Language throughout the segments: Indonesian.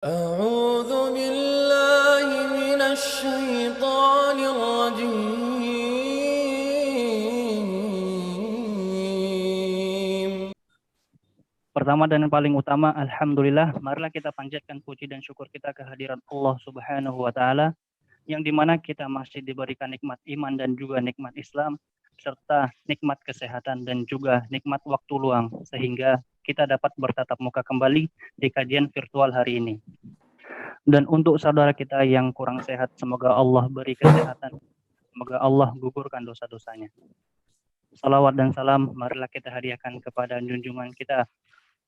أعوذ بالله من الشيطان الرجيم. Pertama dan yang paling utama, alhamdulillah, marilah kita panjatkan puji dan syukur kita kehadiran Allah Subhanahu wa taala yang dimana kita masih diberikan nikmat iman dan juga nikmat Islam serta nikmat kesehatan dan juga nikmat waktu luang sehingga kita dapat bertatap muka kembali di kajian virtual hari ini. Dan untuk saudara kita yang kurang sehat, semoga Allah beri kesehatan, semoga Allah gugurkan dosa-dosanya. Salawat dan salam marilah kita hadiahkan kepada junjungan kita,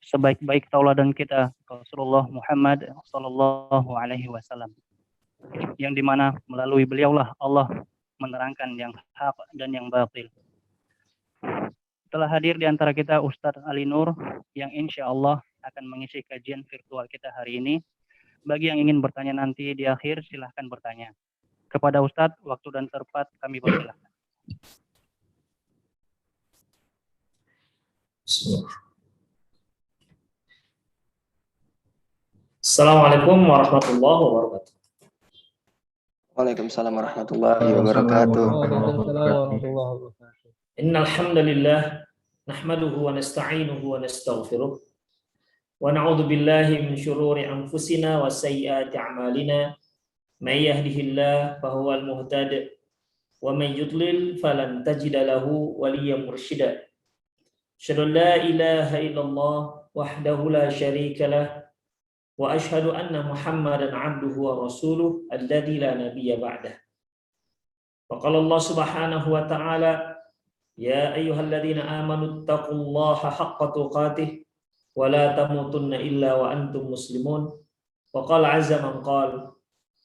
sebaik-baik tauladan kita, Rasulullah Muhammad Sallallahu Alaihi Wasallam, yang dimana melalui beliaulah Allah menerangkan yang hak dan yang batil. Telah hadir di antara kita Ustadz Ali Nur yang insya Allah akan mengisi kajian virtual kita hari ini. Bagi yang ingin bertanya nanti di akhir, silahkan bertanya. Kepada Ustadz, waktu dan tempat kami persilahkan. Assalamualaikum warahmatullahi wabarakatuh. Waalaikumsalam warahmatullahi wabarakatuh. Innal hamdalillah nahmaduhu wa nasta'inuhu wa nastaghfiruh wa na'udzu billahi min syururi anfusina wa sayyiati a'malina. May yahdihillahu fahuwal muhtadi wa may yudlil falan tajida lahu waliyyan mursyida. Asyhadu an la ilaha illallah wahdahu la syarika lah wa asyhadu anna Muhammadan 'abduhu wa rasuluh alladzi la nabiyya ba'dah. Wa qala Allah Subhanahu wa ta'ala, ya ayyuhalladzina amanu taqullaha haqqa tuqatih wa la tamutunna illa wa antum muslimun. Wa qala 'azza man qala,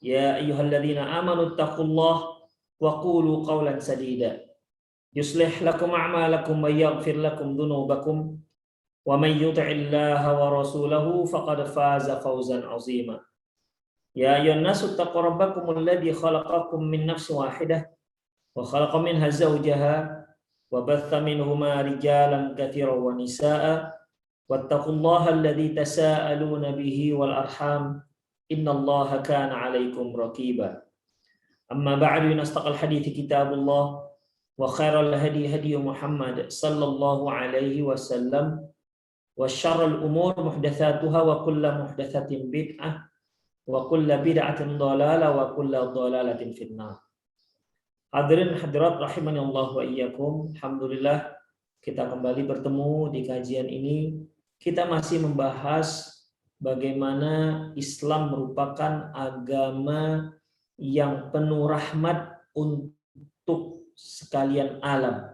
ya ayyuhalladzina amanu taqullaha wa qulu qawlan sadida yuslih lakum a'malakum wa yaghfir lakum dhunubakum wa may yuti'illaha wa rasulahu faqad faza fawzan 'azima. Ya ayyuhan nasu taqu rabbakumul ladzi khalaqakum min nafsin wahidah wa khalaqa minha zawjaha wa batha minhuma rijalan katsiran wa nisaa'a wattaqullaha alladzi tasaaluna bihi wal arham innallaha kana 'alaikum raqiba. Amma ba'du, nastaqal hadithi kitabullah wa khairal hadi hadi Muhammad sallallahu alaihi wasallam wa syarrul umur muhdatsatuha wa kullu muhdatsatin bid'ah wa kullu bid'atin dhalalah wa kullu dhalalatin finnar. Hadirin hadirat rahimani Allah wa iyyakum. Alhamdulillah kita kembali bertemu di kajian ini. Kita masih membahas bagaimana Islam merupakan agama yang penuh rahmat untuk sekalian alam.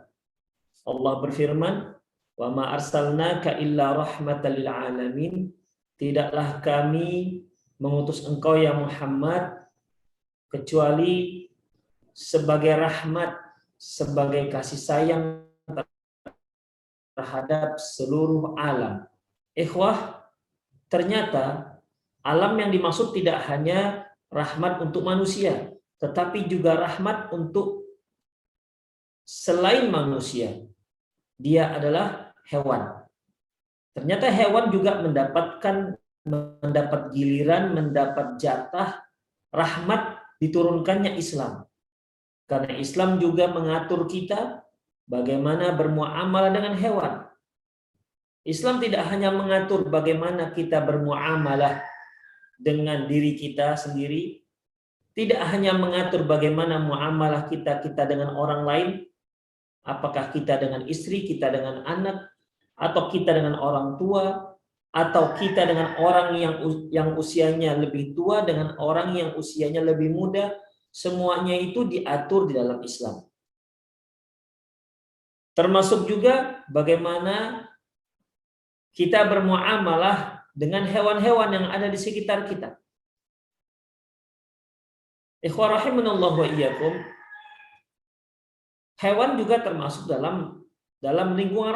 Allah berfirman, wa ma arsalnaka illa rahmatan lil alamin. Tidaklah kami mengutus engkau ya Muhammad kecuali sebagai rahmat, sebagai kasih sayang terhadap seluruh alam. Ikhwah, ternyata alam yang dimaksud tidak hanya rahmat untuk manusia, tetapi juga rahmat untuk selain manusia. Dia adalah hewan. Ternyata hewan juga mendapat giliran, mendapat jatah rahmat diturunkannya Islam. Karena Islam juga mengatur kita bagaimana bermuamalah dengan hewan. Islam tidak hanya mengatur bagaimana kita bermuamalah dengan diri kita sendiri, tidak hanya mengatur bagaimana muamalah kita dengan orang lain, apakah kita dengan istri, kita dengan anak, atau kita dengan orang tua, atau kita dengan orang yang usianya lebih tua, dengan orang yang usianya lebih muda, semuanya itu diatur di dalam Islam. Termasuk juga bagaimana kita bermuamalah dengan hewan-hewan yang ada di sekitar kita. Ikhwah rahimanallahu wa iyyakum. Hewan juga termasuk dalam lingkungan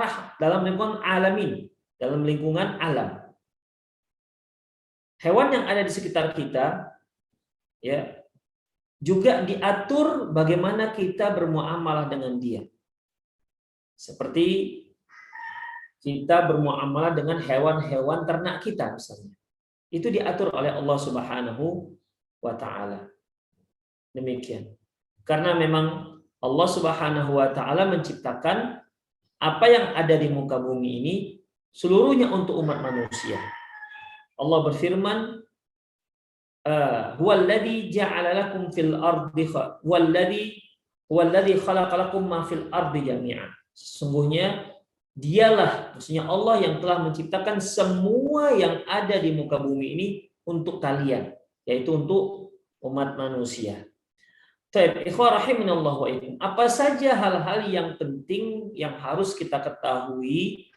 alamin, dalam lingkungan alam. Hewan yang ada di sekitar kita ya juga diatur bagaimana kita bermuamalah dengan dia. Seperti kita bermuamalah dengan hewan-hewan ternak kita misalnya. Itu diatur oleh Allah Subhanahu wa taala. Demikian. Karena memang Allah Subhanahu wa taala menciptakan apa yang ada di muka bumi ini seluruhnya untuk umat manusia. Allah berfirman, huwallazi ja'ala lakum fil ardi huwallazi khalaqa lakum ma fil ardi jami'an. Sesungguhnya dialah, maksudnya Allah yang telah menciptakan semua yang ada di muka bumi ini untuk kalian, yaitu untuk umat manusia. Baik, ikhwah rahimanallah wa iyyakum. Apa saja hal-hal yang penting yang harus kita ketahui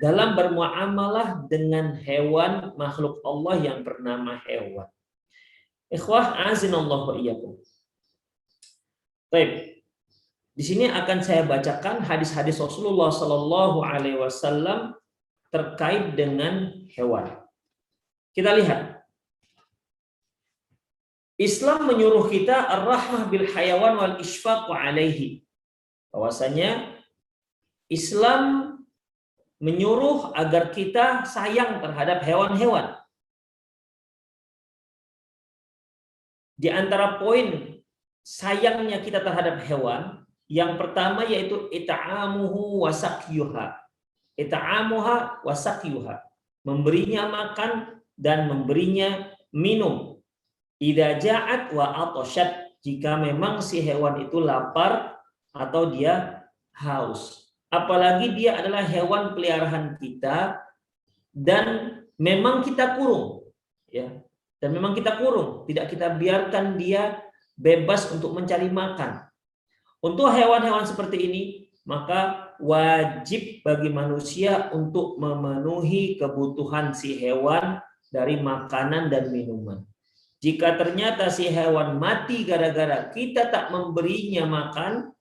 dalam bermuamalah dengan hewan makhluk Allah yang bernama hewan? Ikhwah azinallah wa iyyakum. Baik. Di sini akan saya bacakan hadis-hadis Rasulullah Sallallahu Alaihi Wasallam terkait dengan hewan. Kita lihat. Islam menyuruh kita ar-rahmah bil hayawan wal isfaq alaihi. Bahwasanya Islam menyuruh agar kita sayang terhadap hewan-hewan. Di antara poin sayangnya kita terhadap hewan, yang pertama yaitu ita'amuhu wa sakyuha. Ita'amuha wa sakyuha. Memberinya makan dan memberinya minum. Idza ja'at wa atasyat, jika memang si hewan itu lapar atau dia haus. Apalagi dia adalah hewan peliharaan kita dan memang kita kurung, ya. Dan memang kita kurung, tidak kita biarkan dia bebas untuk mencari makan. Untuk hewan-hewan seperti ini, maka wajib bagi manusia untuk memenuhi kebutuhan si hewan dari makanan dan minuman. Jika ternyata si hewan mati gara-gara kita tak memberinya makan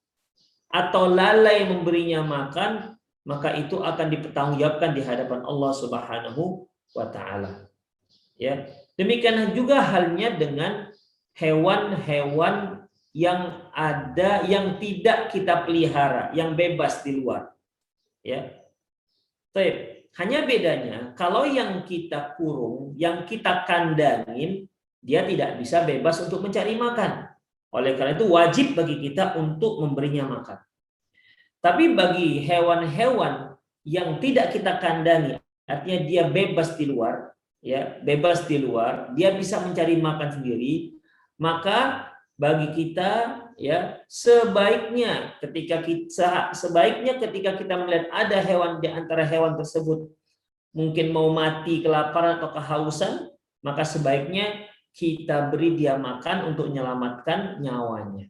atau lalai memberinya makan, maka itu akan dipertanggungjawabkan di hadapan Allah Subhanahu wa taala. Ya. Demikian juga halnya dengan hewan-hewan yang ada yang tidak kita pelihara, yang bebas di luar. Ya. Baik. Hanya bedanya kalau yang kita kurung, yang kita kandangin, dia tidak bisa bebas untuk mencari makan. Oleh karena itu wajib bagi kita untuk memberinya makan. Tapi bagi hewan-hewan yang tidak kita kandangi, artinya dia bebas di luar, ya, bebas di luar, dia bisa mencari makan sendiri, maka bagi kita, ya, sebaiknya ketika kita melihat ada hewan di antara hewan tersebut mungkin mau mati kelaparan atau kehausan, maka sebaiknya kita beri dia makan untuk menyelamatkan nyawanya.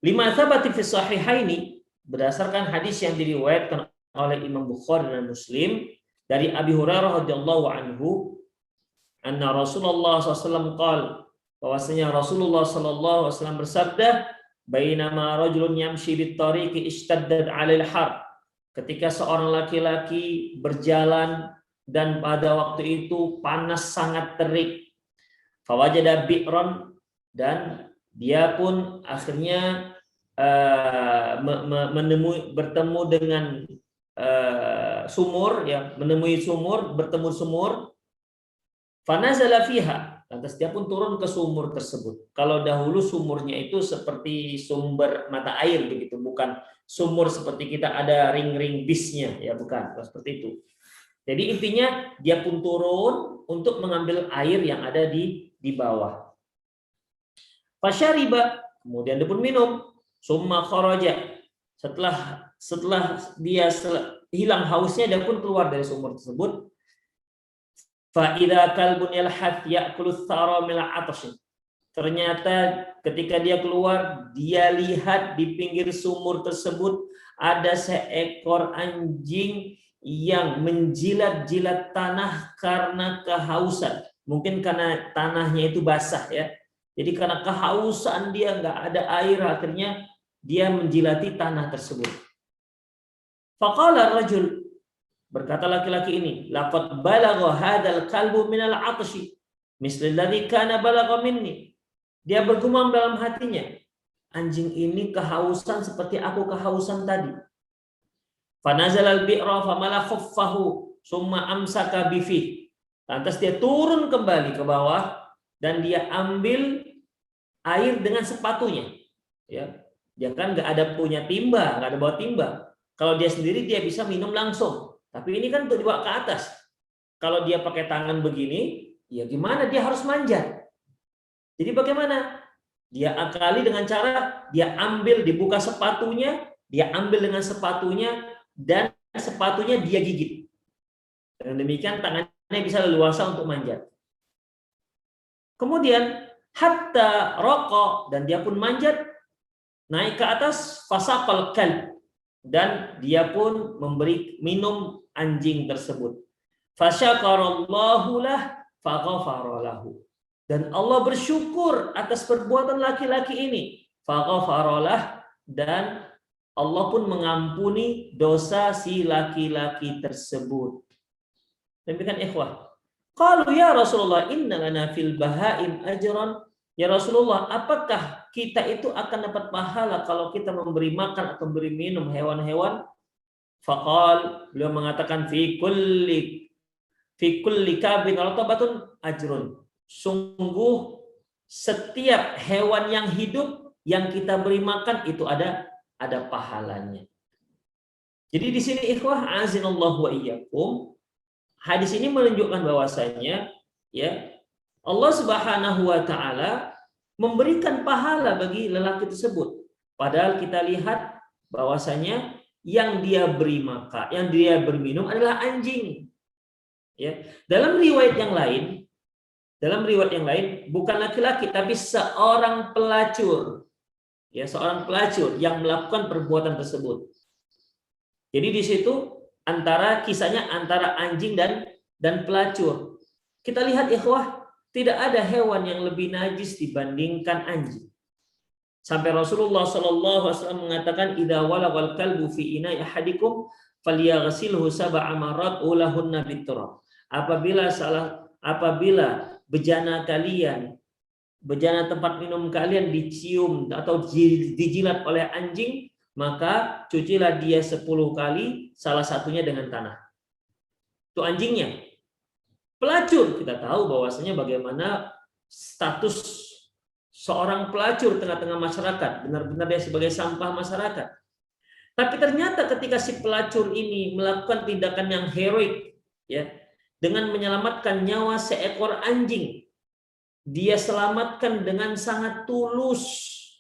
Lima thabati fi sahihaini, berdasarkan hadis yang diriwayatkan oleh Imam Bukhari dan Muslim dari Abi Hurairah radhiyallahu anhu, anna Rasulullah SAW qala, bahwasanya Rasulullah SAW bersabda, bainama rajulun yamshi bit tariqi ishtaddat 'alal har, ketika seorang laki-laki berjalan dan pada waktu itu panas sangat terik, fawajada bi'ran, dan dia pun akhirnya bertemu dengan sumur, ya, menemui sumur, bertemu sumur, fanazala fiha, lantas dia pun turun ke sumur tersebut. Kalau dahulu sumurnya itu seperti sumber mata air begitu, bukan sumur seperti kita ada ring-ring bisnya, ya, bukan seperti itu. Jadi intinya dia pun turun untuk mengambil air yang ada di bawah. Fasyariba, kemudian dia pun minum. Summa kharaja, setelah dia hilang hausnya, dia pun keluar dari sumur tersebut. Fa idza kalbun yalhath ya'kulu thara min al-'atash. Ternyata ketika dia keluar, dia lihat di pinggir sumur tersebut ada seekor anjing yang menjilat-jilat tanah karena kehausan. Mungkin karena tanahnya itu basah, ya. Jadi karena kehausan dia, nggak ada air, akhirnya dia menjilati tanah tersebut. Faqala rajul, berkata laki-laki ini, laqad balagha hadzal kalbu minal 'atshi misli alladhi kana balagha minni. Dia bergumam dalam hatinya, anjing ini kehausan seperti aku kehausan tadi. Fanazal al-bi'ra famala khuffahu, summa amsaka bifih. Lantas dia turun kembali ke bawah dan dia ambil air dengan sepatunya. Ya, dia kan nggak ada punya timba, nggak ada bawa timba. Kalau dia sendiri dia bisa minum langsung. Tapi ini kan untuk dibawa ke atas. Kalau dia pakai tangan begini, ya gimana? Dia harus manjat. Jadi bagaimana? Dia akali dengan cara dia ambil, dibuka sepatunya, dia ambil dengan sepatunya dan sepatunya dia gigit. Dengan demikian tangannya bisa leluasa untuk manjat. Kemudian hatta rokok dan dia pun manjat naik ke atas fasaqal kalb dan dia pun memberi minum anjing tersebut. Fasyakarallahu lah faghafara lahu. Dan Allah bersyukur atas perbuatan laki-laki ini. Faghafara lah, dan Allah pun mengampuni dosa si laki-laki tersebut. Demikian ikhwah. Qalu ya Rasulullah inna lana fil bahaim ajran. Ya Rasulullah, apakah kita itu akan dapat pahala kalau kita memberi makan atau memberi minum hewan-hewan? Faqal, beliau mengatakan fi kulli kabin ratabatun ajrun. Sungguh setiap hewan yang hidup yang kita beri makan itu ada pahalanya. Jadi di sini ikhwah azinallahu wa iyyakum, hadis ini menunjukkan bahwasanya ya Allah Subhanahu wa taala memberikan pahala bagi lelaki tersebut. Padahal kita lihat bahwasanya yang dia beri makan, yang dia berminum adalah anjing. Ya, dalam riwayat yang lain bukan laki-laki tapi seorang pelacur. Ya, seorang pelacur yang melakukan perbuatan tersebut. Jadi di situ kisahnya antara anjing dan pelacur. Kita lihat ikhwah, tidak ada hewan yang lebih najis dibandingkan anjing. Sampai Rasulullah SAW mengatakan idza walagal kalbu fi ina'i ahadikum falyaghsilhu sab'a marrat ulahunna biturab. Apabila bejana tempat minum kalian dicium atau dijilat oleh anjing, maka cucilah dia 10 kali, salah satunya dengan tanah. Itu anjingnya. Pelacur, kita tahu bahwasanya bagaimana status seorang pelacur tengah-tengah masyarakat, benar-benar dia sebagai sampah masyarakat. Tapi ternyata ketika si pelacur ini melakukan tindakan yang heroik, ya, dengan menyelamatkan nyawa seekor anjing, dia selamatkan dengan sangat tulus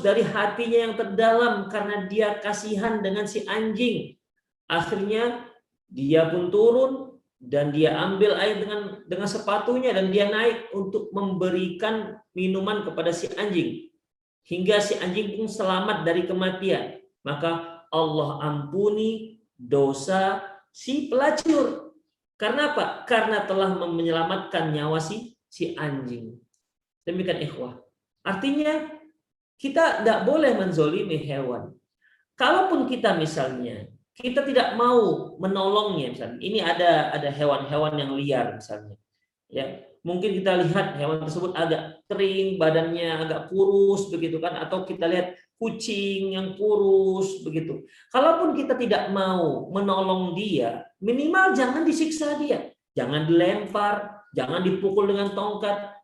dari hatinya yang terdalam karena dia kasihan dengan si anjing. Akhirnya dia pun turun dan dia ambil air dengan sepatunya dan dia naik untuk memberikan minuman kepada si anjing hingga si anjing pun selamat dari kematian. Maka Allah ampuni dosa si pelacur. Karena apa? Karena telah menyelamatkan nyawa si anjing. Demikian ikhwah. Artinya kita tidak boleh menzolimi hewan. Kalaupun kita misalnya kita tidak mau menolongnya, misalnya ini ada hewan-hewan yang liar misalnya, ya mungkin kita lihat hewan tersebut agak kering, badannya agak kurus begitu kan, atau kita lihat kucing yang kurus begitu. Kalaupun kita tidak mau menolong dia, minimal jangan disiksa dia, jangan dilempar, jangan dipukul dengan tongkat.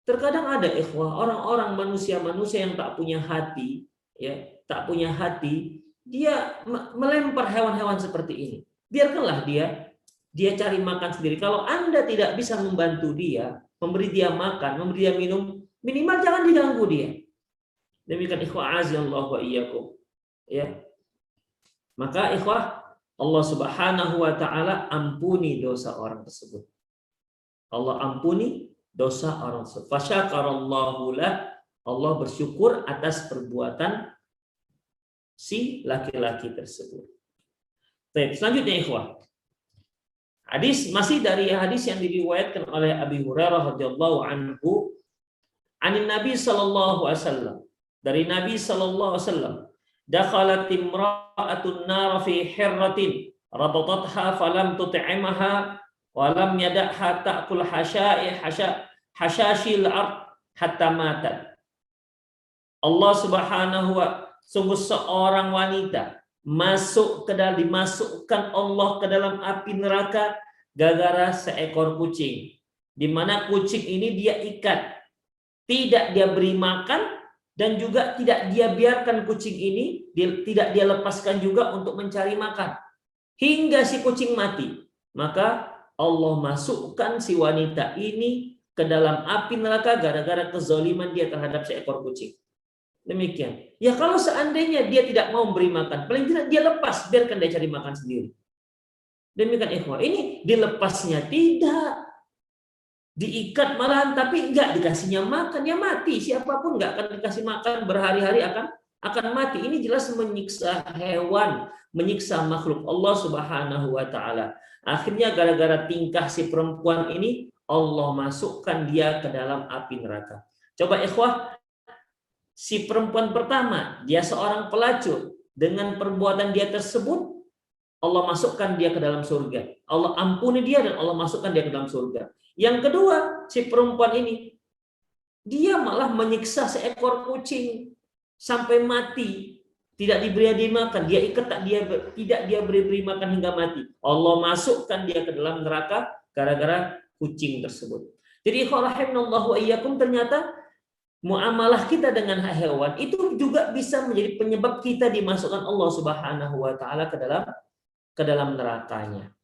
Terkadang ada ikhwah orang-orang manusia yang tak punya hati, ya, dia melempar hewan-hewan seperti ini. Biarkanlah dia cari makan sendiri. Kalau Anda tidak bisa membantu dia, memberi dia makan, memberi dia minum, minimal jangan diganggu dia. Demikian ikhwah azallahu wa iyyakum. Ya. Maka ikhwah, Allah Subhanahu wa taala ampuni dosa orang tersebut. Allah ampuni dosa orang tersebut. Fasyakarallahu lah, Allah bersyukur atas perbuatan si laki-laki tersebut. Baik, selanjutnya ikhwah. Masih dari hadis yang diriwayatkan oleh Abi Hurairah radhiyallahu anhu, anin Nabi sallallahu alaihi wasallam. Dari Nabi sallallahu alaihi wasallam, dakhalat imra'atun nar fi hirratin rabatatha falam tut'imha wa lam yad'ha ta'kul hashashil ard hatta matat. Allah Subhanahu wa sungguh seorang wanita dimasukkan Allah ke dalam api neraka gara-gara seekor kucing. Di mana kucing ini dia ikat, tidak dia beri makan, dan juga tidak dia biarkan kucing ini, tidak dia lepaskan juga untuk mencari makan hingga si kucing mati. Maka Allah masukkan si wanita ini ke dalam api neraka gara-gara kezaliman dia terhadap seekor kucing. Demikian. Ya kalau seandainya dia tidak mau beri makan, paling tidak dia lepas, biarkan dia cari makan sendiri. Demikian ikhwah. Ini dilepasnya tidak, diikat malahan, tapi enggak dikasihnya makan, ya mati. Siapapun enggak akan dikasih makan berhari-hari akan mati. Ini jelas menyiksa hewan, menyiksa makhluk Allah Subhanahu wa taala. Akhirnya gara-gara tingkah si perempuan ini, Allah masukkan dia ke dalam api neraka. Coba ikhwah, si perempuan pertama, dia seorang pelacur, dengan perbuatan dia tersebut Allah masukkan dia ke dalam surga. Allah ampuni dia dan Allah masukkan dia ke dalam surga. Yang kedua, si perempuan ini dia malah menyiksa seekor kucing sampai mati, tidak diberi makan, dia ikat tidak dia beri makan hingga mati. Allah masukkan dia ke dalam neraka gara-gara kucing tersebut. Jadi rahimanallahu wa iyyakum, ternyata muamalah kita dengan hewan itu juga bisa menjadi penyebab kita dimasukkan Allah Subhanahu wa taala ke dalam nerakanya.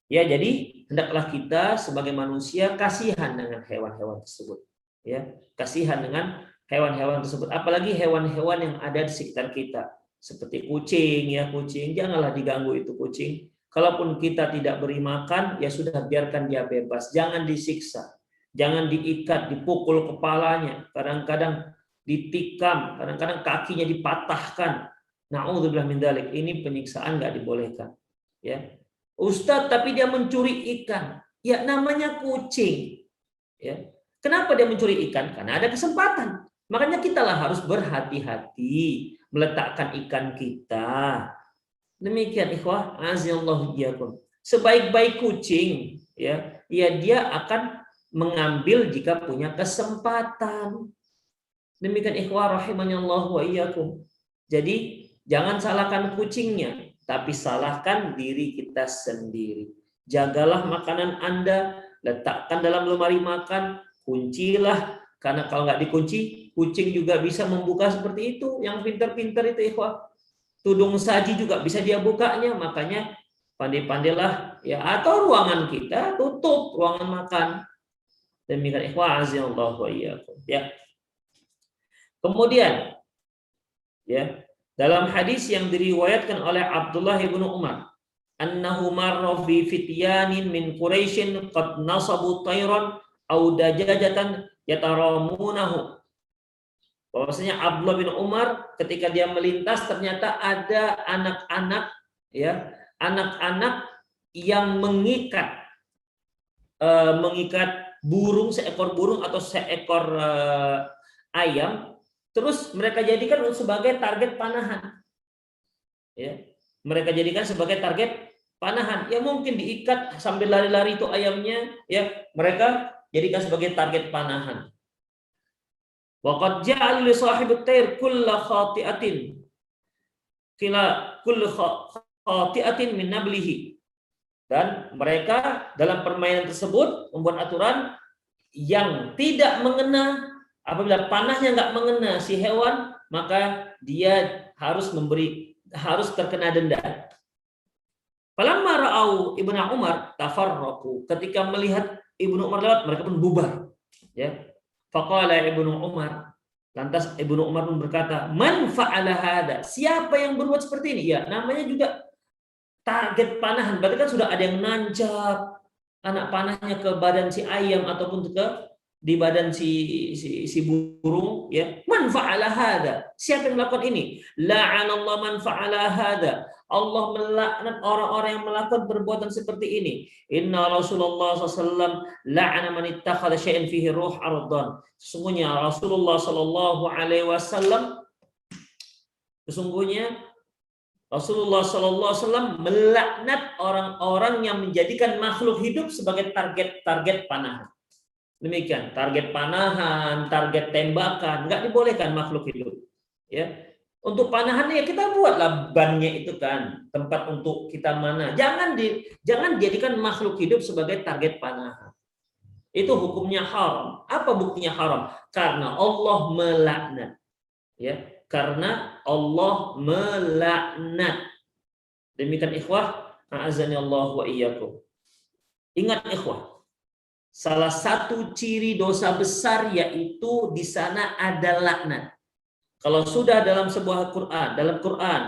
Ya, jadi hendaklah kita sebagai manusia kasihan dengan hewan-hewan tersebut. Ya, kasihan dengan hewan-hewan tersebut. Apalagi hewan-hewan yang ada di sekitar kita, seperti kucing. Ya, kucing janganlah diganggu itu kucing. Kalaupun kita tidak beri makan, ya sudah biarkan dia bebas. Jangan disiksa, jangan diikat, dipukul kepalanya. Kadang-kadang ditikam, kadang-kadang kakinya dipatahkan. Na'udzubillah min dzalik. Ini penyiksaan nggak dibolehkan. Ya. Ustadz, tapi dia mencuri ikan. Ya namanya kucing. Ya. Kenapa dia mencuri ikan? Karena ada kesempatan. Makanya kita lah harus berhati-hati meletakkan ikan kita. Demikian ikhwah, azallahu iyyakum. Sebaik-baik kucing, ya dia akan mengambil jika punya kesempatan. Demikian ikhwah rahimanallahu wa iyyakum. Jadi jangan salahkan kucingnya, tapi salahkan diri kita sendiri. Jagalah makanan Anda, letakkan dalam lemari makan, kuncilah, karena kalau nggak dikunci, kucing juga bisa membuka seperti itu. Yang pintar-pintar itu ikhwah, tudung saji juga bisa dia bukanya, makanya pandai-pandailah ya. Atau ruangan kita tutup, ruangan makan. Demikian ikhwah azallahu wa iyyakum. Ya. Kemudian ya, dalam hadis yang diriwayatkan oleh Abdullah bin Umar, annahu marra fi fityanin min Quraisyin qad nasabu tayran aw dajajatan yataramunahu. Bahwasanya Abdullah bin Umar ketika dia melintas ternyata ada anak-anak ya, anak-anak yang mengikat burung, seekor burung atau seekor ayam. Terus mereka jadikan sebagai target panahan. Ya, mereka jadikan sebagai target panahan. Ya mungkin diikat sambil lari-lari itu ayamnya, ya mereka jadikan sebagai target panahan. Wa qad ja'al li sahibit tayr kullu khati'atin min nablihi. Dan mereka dalam permainan tersebut membuat aturan yang tidak mengena. Apabila panahnya nggak mengena si hewan, maka dia harus terkena denda. Falamma ra'au Ibnu Umar tafarraqu. Ketika melihat Ibnu Umar lewat, mereka pun bubar. Ya. Faqala Ibnu Umar. Lantas Ibnu Umar pun berkata, "Man fa'ala hada?" Siapa yang berbuat seperti ini? Ya, namanya juga target panahan. Berarti kan sudah ada yang nancap anak panahnya ke badan si ayam ataupun di badan si burung, ya. Man fa'ala hada? Siapa yang melakukan ini? La'anallahu man fa'ala hada. Allah melaknat orang-orang yang melakukan perbuatan seperti ini. Inna Rasulullah SAW la'ana man ittakhadha syai'an fihi ruh ardan. Sesungguhnya Rasulullah sallallahu alaihi wasallam melaknat orang-orang yang menjadikan makhluk hidup sebagai target panahan. Demikian, target panahan, target tembakan, nggak dibolehkan makhluk hidup. Ya, Untuk panahannya ya kita buatlah bannya itu kan, tempat untuk kita mana. Jangan jadikan makhluk hidup sebagai target panahan. Itu hukumnya haram. Apa buktinya haram? Karena Allah melaknat. Ya, karena Allah melaknat. Demikian ikhwah, a'azani Allah wa iyyakum. Ingat ikhwah, salah satu ciri dosa besar yaitu di sana ada laknat. Kalau sudah dalam sebuah Quran,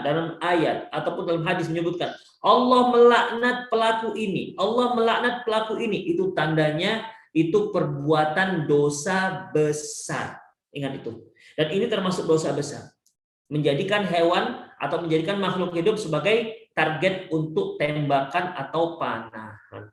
dalam ayat ataupun dalam hadis menyebutkan Allah melaknat pelaku ini, Allah melaknat pelaku ini, itu tandanya itu perbuatan dosa besar. Ingat itu. Dan ini termasuk dosa besar. Menjadikan hewan atau menjadikan makhluk hidup sebagai target untuk tembakan atau panahan.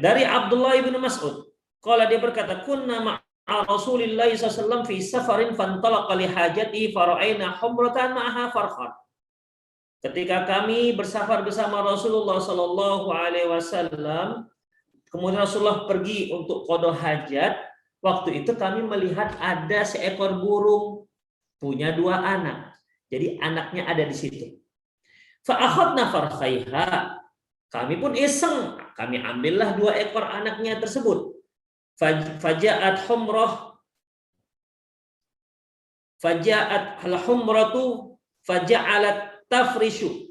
Dari Abdullah bin Mas'ud, kalau dia berkata, kunna Rasulullah SAW fi safarin fantalaqa li hajati fara'aina humratan ma'aha farqan. Ketika kami bersafar bersama Rasulullah Sallallahu Alaihi Wasallam, kemudian Rasulullah pergi untuk qada hajat. Waktu itu kami melihat ada seekor burung punya 2 anak. Jadi anaknya ada di situ. Fa'akhadna farkhaiha. Kami pun iseng, kami ambillah 2 ekor anaknya tersebut. Faja'at humrah, faja'at al-humratu faja'alat tafrishu.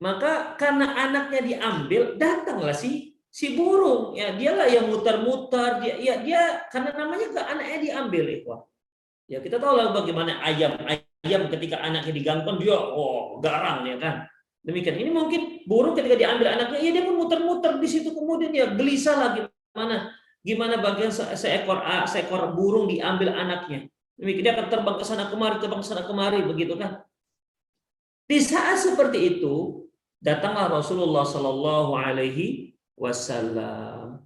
Maka karena anaknya diambil, datanglah si burung. Ya, dialah yang muter-muter, dia karena namanya ke anaknya diambil, ikhwah. Ya, kita tahu lah bagaimana ayam ketika anaknya digangguan dia garang ya kan. Demikian. Ini mungkin burung ketika diambil anaknya, ya dia pun muter-muter di situ, kemudian dia gelisah lagi gimana bagian seekor burung diambil anaknya. Demikian dia akan terbang ke sana kemari begitu kan. Di saat seperti itu datanglah Rasulullah Sallallahu Alaihi Wasallam.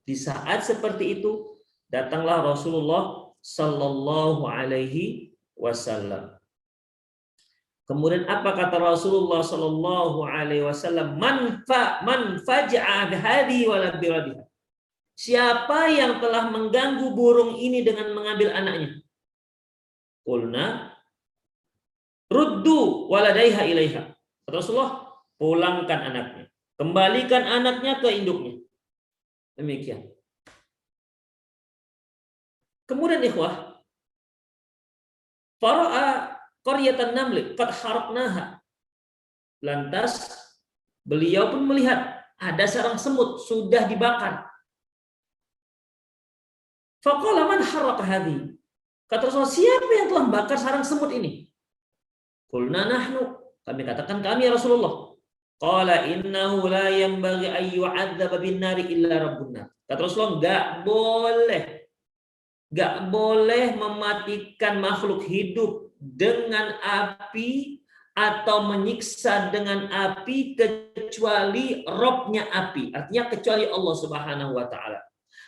Di saat seperti itu datanglah Rasulullah Sallallahu Alaihi Wasallam. Kemudian apa kata Rasulullah Sallallahu Alaihi Wasallam? Man faja'a bihadi wala biradiha. Siapa yang telah mengganggu burung ini dengan mengambil anaknya? Qulna ruddu waladaiha ilaiha. Rasulullah, pulangkan anaknya. Kembalikan anaknya ke induknya. Demikian. Kemudian ikhwah, fara'a qaryatan namli qad haraqnaha. Lantas beliau pun melihat ada sarang semut sudah dibakar. Faqala man haraqa hadhi? Kata Rasulullah, siapa yang telah membakar sarang semut ini? Qulna nahnu. Kami katakan kami ya Rasulullah. Qala innahu la yanbaghi an yu'adzaba bin nari illa rabbun nar. Kata Rasulullah, enggak boleh mematikan makhluk hidup dengan api atau menyiksa dengan api kecuali Rabb-nya api. Artinya kecuali Allah Subhanahu wa taala.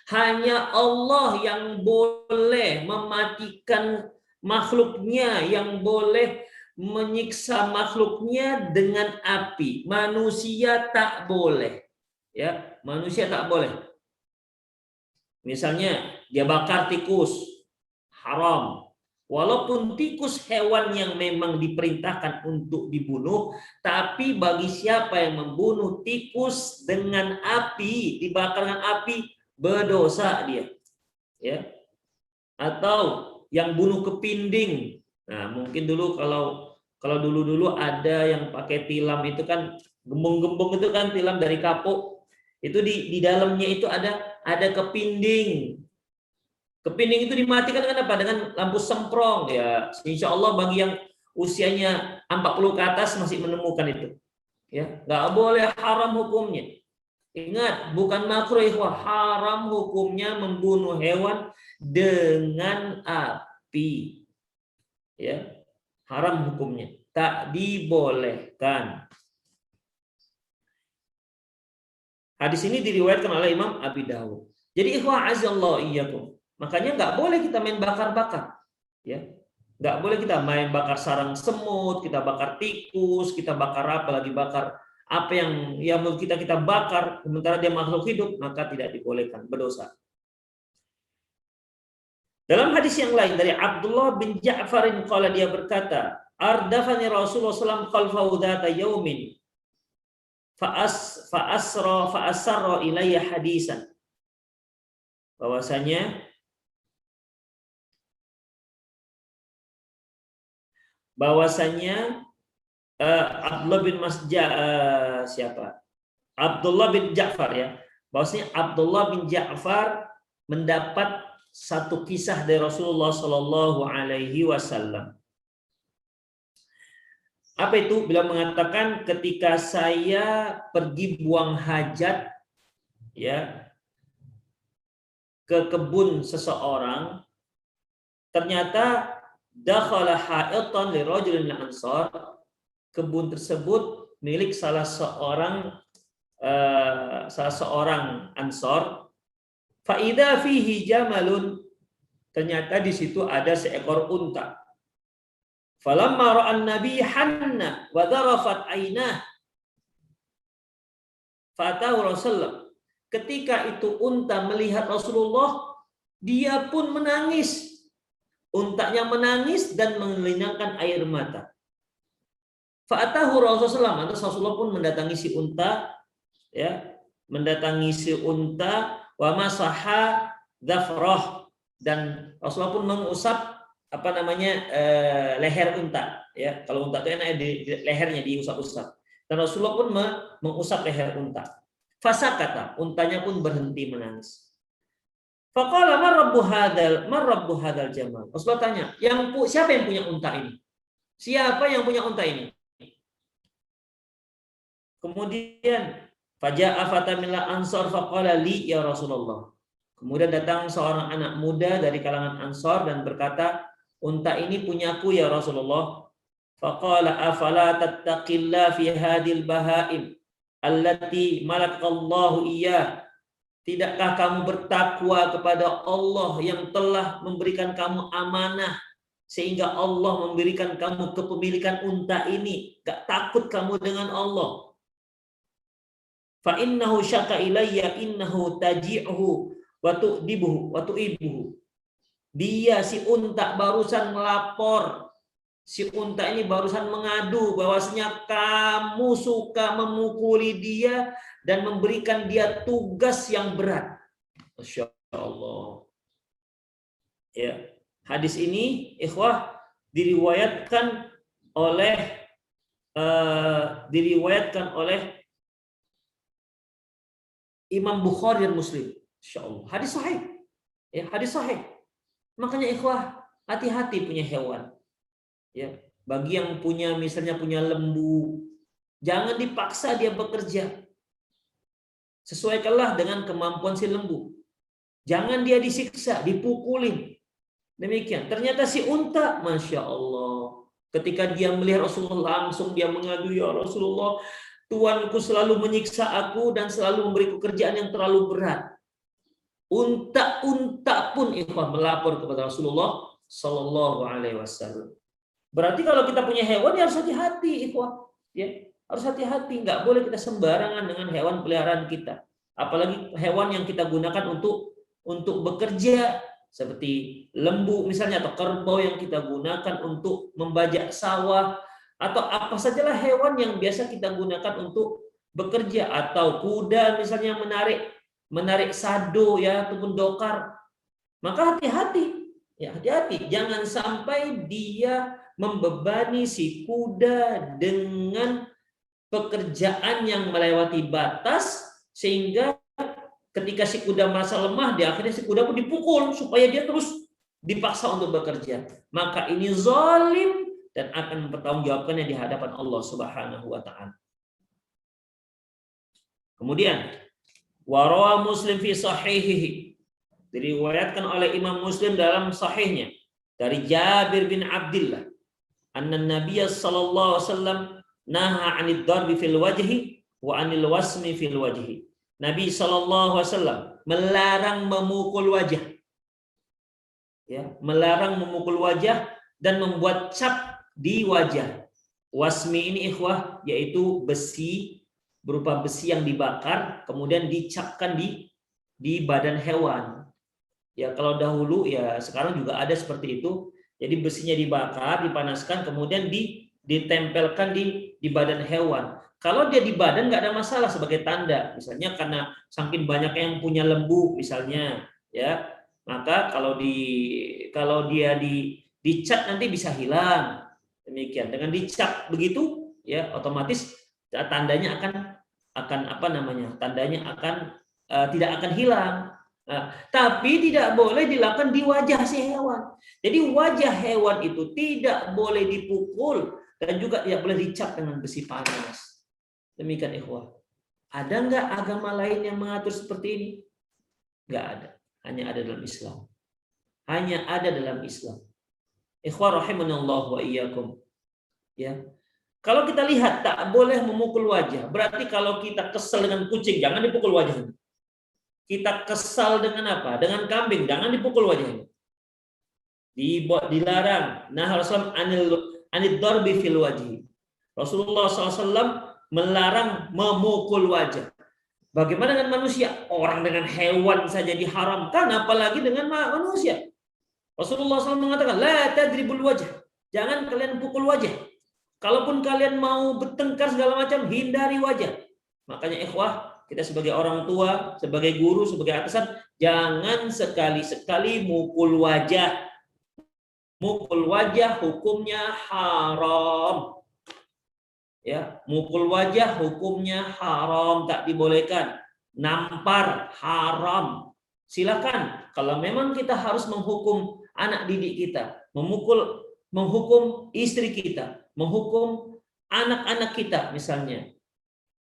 Hanya Allah yang boleh mematikan makhluknya, yang boleh menyiksa makhluknya dengan api. Manusia tak boleh. Ya, manusia tak boleh. Misalnya dia bakar tikus, haram. Walaupun tikus hewan yang memang diperintahkan untuk dibunuh, tapi bagi siapa yang membunuh tikus dengan api, dibakar dengan api, berdosa dia. Ya. Atau yang bunuh kepinding. Nah, mungkin dulu kalau dulu ada yang pakai tilam itu kan, gembung-gembung itu kan tilam dari kapuk. Itu di dalamnya itu ada kepinding. Kepinding itu dimatikan dengan apa? Dengan lampu semprong ya. Insya Allah bagi yang usianya 40 ke atas masih menemukan itu. Ya, nggak boleh, haram hukumnya. Ingat, bukan makruh ikhwah, haram hukumnya membunuh hewan dengan api. Ya. Haram hukumnya, tak dibolehkan. Hadis ini diriwayatkan oleh Imam Abi Dawud. Jadi ikhwah azallahu iyyakum. Makanya nggak boleh kita main bakar-bakar. Ya. Nggak boleh kita main bakar sarang semut, kita bakar tikus, kita bakar apa lagi, bakar apa yang kita bakar sementara dia makhluk hidup, maka tidak dibolehkan, berdosa. Dalam hadis yang lain dari Abdullah bin Ja'farin qala, dia berkata, ardafani Rasulullah SAW khalfahu dhata yaumin fa'asra ilayya hadisan. Bahwasanya Abdullah bin Abdullah bin Ja'far, ya. Bahwasanya Abdullah bin Ja'far mendapat satu kisah dari Rasulullah Shallallahu Alaihi Wasallam. Apa itu? Beliau mengatakan, ketika saya pergi buang hajat, ya, ke kebun seseorang, ternyata dakhala ha'itan li rajulin min ansar, kebun tersebut milik salah seorang ansor. Fa idza fihi jamalun, ternyata di situ ada seekor unta. Falamma ra'an nabi hanna wa dharafat aynah fatahu Rasulullah. Ketika itu unta melihat Rasulullah, dia pun menangis. Untanya menangis dan mengelinangkan air mata. Fatahu Rasulullah, maka Rasulullah pun mendatangi si unta, ya, wa masaha dhafrah, dan Rasulullah pun mengusap leher unta, ya. Kalau unta itu enak di lehernya diusap-usap. Dan Rasulullah pun mengusap leher unta. Fasakata, untanya pun berhenti menangis. Faqala man rabbu hadzal jamal. Rasulullah tanya, siapa yang punya unta ini? Siapa yang punya unta ini? Kemudian faja'a fatamila ansar faqala li ya Rasulullah. Kemudian datang seorang anak muda dari kalangan Ansar dan berkata, unta ini punyaku ya Rasulullah. Faqala afala tattaqillah fi hadhil bahaim allati malakallahu iyyah. Tidakkah kamu bertakwa kepada Allah yang telah memberikan kamu amanah sehingga Allah memberikan kamu kepemilikan unta ini? Gak takut kamu dengan Allah? Fa innahu syaka ilayya innahu taji'uhu wa tu'dibuhu wa tu'ibuhu. Dia, si unta, barusan melapor. Si unta ini barusan mengadu bahwasanya kamu suka memukuli dia dan memberikan dia tugas yang berat. Masya Allah. Ya, hadis ini, ikhwah, diriwayatkan oleh Imam Bukhari dan Muslim. Insyaallah. Hadis sahih. Ya, hadis sahih. Makanya ikhwah, hati-hati punya hewan. Ya, bagi yang misalnya punya lembu, jangan dipaksa dia bekerja. Sesuaikanlah dengan kemampuan si lembu. Jangan dia disiksa, dipukulin. Demikian. Ternyata si unta, Masya Allah, ketika dia melihat Rasulullah, langsung dia mengadu, ya Rasulullah, tuanku selalu menyiksa aku dan selalu memberiku kerjaan yang terlalu berat. Unta pun ikhwah melapor kepada Rasulullah Sallallahu Alaihi Wasallam. Berarti kalau kita punya hewan, ya harus hati-hati, ikhwah. Ya, harus hati-hati. Nggak boleh kita sembarangan dengan hewan peliharaan kita. Apalagi hewan yang kita gunakan untuk bekerja, seperti lembu misalnya, atau kerbau yang kita gunakan untuk membajak sawah, atau apa sajalah hewan yang biasa kita gunakan untuk bekerja, atau kuda misalnya menarik sado, ya, ataupun dokar. Maka hati-hati, ya, hati-hati, jangan sampai dia membebani si kuda dengan pekerjaan yang melewati batas, sehingga ketika si kuda merasa lemah, di akhirnya si kuda pun dipukul supaya dia terus dipaksa untuk bekerja. Maka ini zalim dan akan mempertanggungjawabkannya di hadapan Allah Subhanahu wa taala. Kemudian warawa Muslim fi sahihihi, diriwayatkan oleh Imam Muslim dalam sahihnya dari Jabir bin Abdullah, anna Nabiy sallallahu alaihi wasallam naha 'anid darbi fil wajhi wa 'anil wasmi fil wajhi. Nabi sallallahu alaihi wasallam melarang memukul wajah. Ya, melarang memukul wajah dan membuat cap di wajah. Wasmi ini ikhwah yaitu besi, berupa besi yang dibakar kemudian dicapkan di badan hewan. Ya kalau dahulu ya sekarang juga ada seperti itu. Jadi besinya dibakar, dipanaskan, kemudian ditempelkan di badan hewan. Kalau dia di badan nggak ada masalah sebagai tanda. Misalnya karena saking banyak yang punya lembu misalnya, ya maka kalau dia dicat nanti bisa hilang. Demikian. Dengan dicap begitu, ya otomatis tandanya akan apa namanya? Tandanya akan tidak akan hilang. Nah, tapi tidak boleh dilakukan di wajah si hewan. Jadi wajah hewan itu tidak boleh dipukul dan juga tidak boleh dicap dengan besi panas. Demikian ikhwah. Ada nggak agama lain yang mengatur seperti ini? Nggak ada. Hanya ada dalam Islam. Hanya ada dalam Islam. Ikhwah rahimanallah wa iyyakum. Ya. Kalau kita lihat tak boleh memukul wajah. Berarti kalau kita kesel dengan kucing, jangan dipukul wajahnya. Kita kesal dengan apa? Dengan kambing, jangan dipukul wajahnya. Dilarang. Nah, Rasulullah anid darbi fil wajhi. Rasulullah SAW melarang memukul wajah. Bagaimana dengan manusia? Orang dengan hewan saja diharamkan, apalagi dengan manusia. Rasulullah SAW mengatakan, la tadribul wajah. Jangan kalian pukul wajah. Kalaupun kalian mau bertengkar segala macam, hindari wajah. Makanya ikhwah, kita sebagai orang tua, sebagai guru, sebagai atasan, jangan sekali-sekali mukul wajah. Mukul wajah hukumnya haram. Ya, mukul wajah hukumnya haram, tak dibolehkan. Nampar haram. Silakan kalau memang kita harus menghukum anak didik kita, menghukum istri kita, menghukum anak-anak kita misalnya.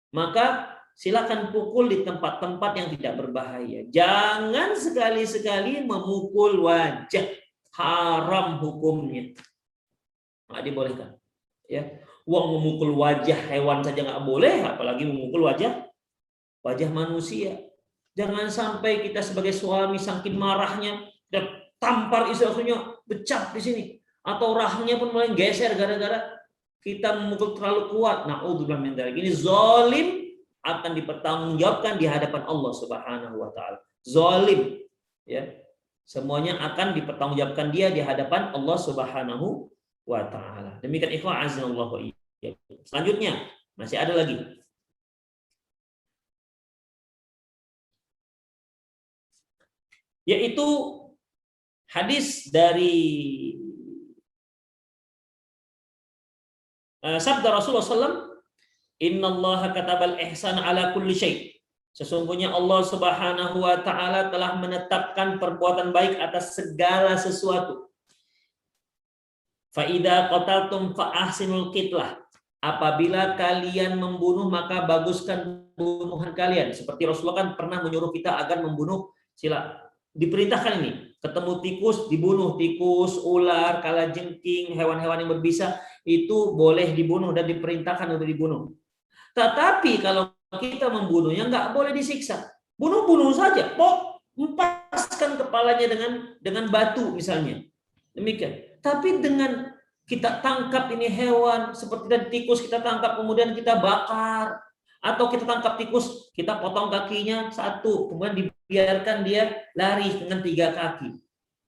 Maka silakan pukul di tempat-tempat yang tidak berbahaya. Jangan sekali-sekali memukul wajah. Haram hukumnya. Nggak dibolehkan. Ya. Uang memukul wajah hewan saja nggak boleh, apalagi memukul wajah manusia. Jangan sampai kita sebagai suami saking marahnya dan tampar istrinya, becak di sini. Atau rahangnya pun mulai geser gara-gara kita memukul terlalu kuat. Na'udzubillah min dzalik. Ini zalim, akan dipertanggungjawabkan di hadapan Allah Subhanahu wa taala. Zalim, ya. Semuanya akan dipertanggungjawabkan dia di hadapan Allah Subhanahu wa taala. Demikian ikhwan azanallahu wa iyyakum. Selanjutnya masih ada lagi. Yaitu hadis dari sabda Rasulullah SAW, Innallaha katabal ihsan ala kulli syai. Sesungguhnya Allah Subhanahu wa taala telah menetapkan perbuatan baik atas segala sesuatu. Fa idza qataltum fa ahsinul qitlah. Apabila kalian membunuh maka baguskan bunuhan kalian. Seperti Rasulullah kan pernah menyuruh kita agar membunuh, diperintahkan ini. Ketemu tikus, dibunuh. Tikus, ular, kalajengking, hewan-hewan yang berbisa itu boleh dibunuh dan diperintahkan untuk dibunuh. Tetapi kalau kita membunuhnya nggak boleh disiksa. Bunuh-bunuh saja. Empaskan kepalanya dengan batu misalnya. Demikian. Tapi dengan kita tangkap ini hewan seperti tadi tikus, kita tangkap kemudian kita bakar, atau kita tangkap tikus kita potong kakinya satu kemudian dibiarkan dia lari dengan 3 kaki,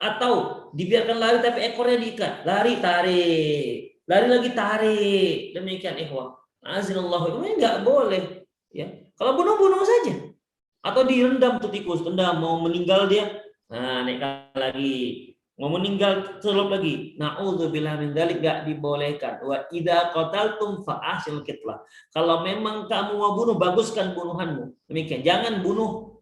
atau dibiarkan lari tapi ekornya diikat, lari tarik, lari lagi tarik. Demikian ikhwah azinallahu, ini nggak boleh ya. Kalau bunuh saja, atau direndam tuh tikus, rendam, mau meninggal dia, nah naik lagi, mau meninggal celup lagi. Na'udzubillah min dzalik, enggak dibolehkan. Wa idza qataltum fa ahsinul qitlah. Kalau memang kamu mau bunuh, baguskan bunuhanmu. Demikian. Jangan bunuh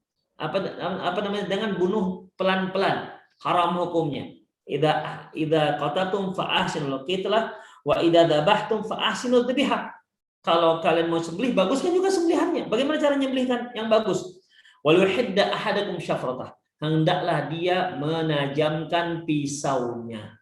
jangan bunuh pelan-pelan. Haram hukumnya. Idza qataltum fa ahsinul qitlah wa idza dzabhtum fa ahsinul dzibhah. Kalau kalian mau sembelih, baguskan juga sembelihannya. Bagaimana cara menyembelihkan yang bagus? Wal yuhidda ahadakum syafratah. Hendaklah dia menajamkan pisaunya.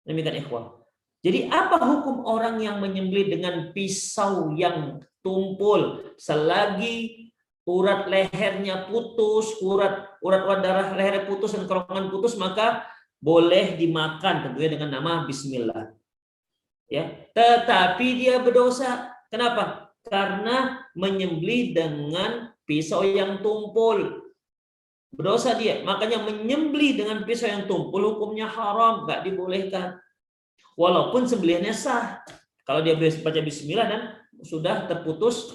Demikian ikhwah. Jadi apa hukum orang yang menyembelih dengan pisau yang tumpul selagi urat lehernya putus, urat darah lehernya putus dan kerongkongan putus, maka boleh dimakan tentunya dengan nama bismillah. Ya, tetapi dia berdosa. Kenapa? Karena menyembelih dengan pisau yang tumpul. Berdosa dia. Makanya menyembelih dengan pisau yang tumpul hukumnya haram, nggak dibolehkan. Walaupun sembelihannya sah. Kalau dia baca bismillah dan sudah terputus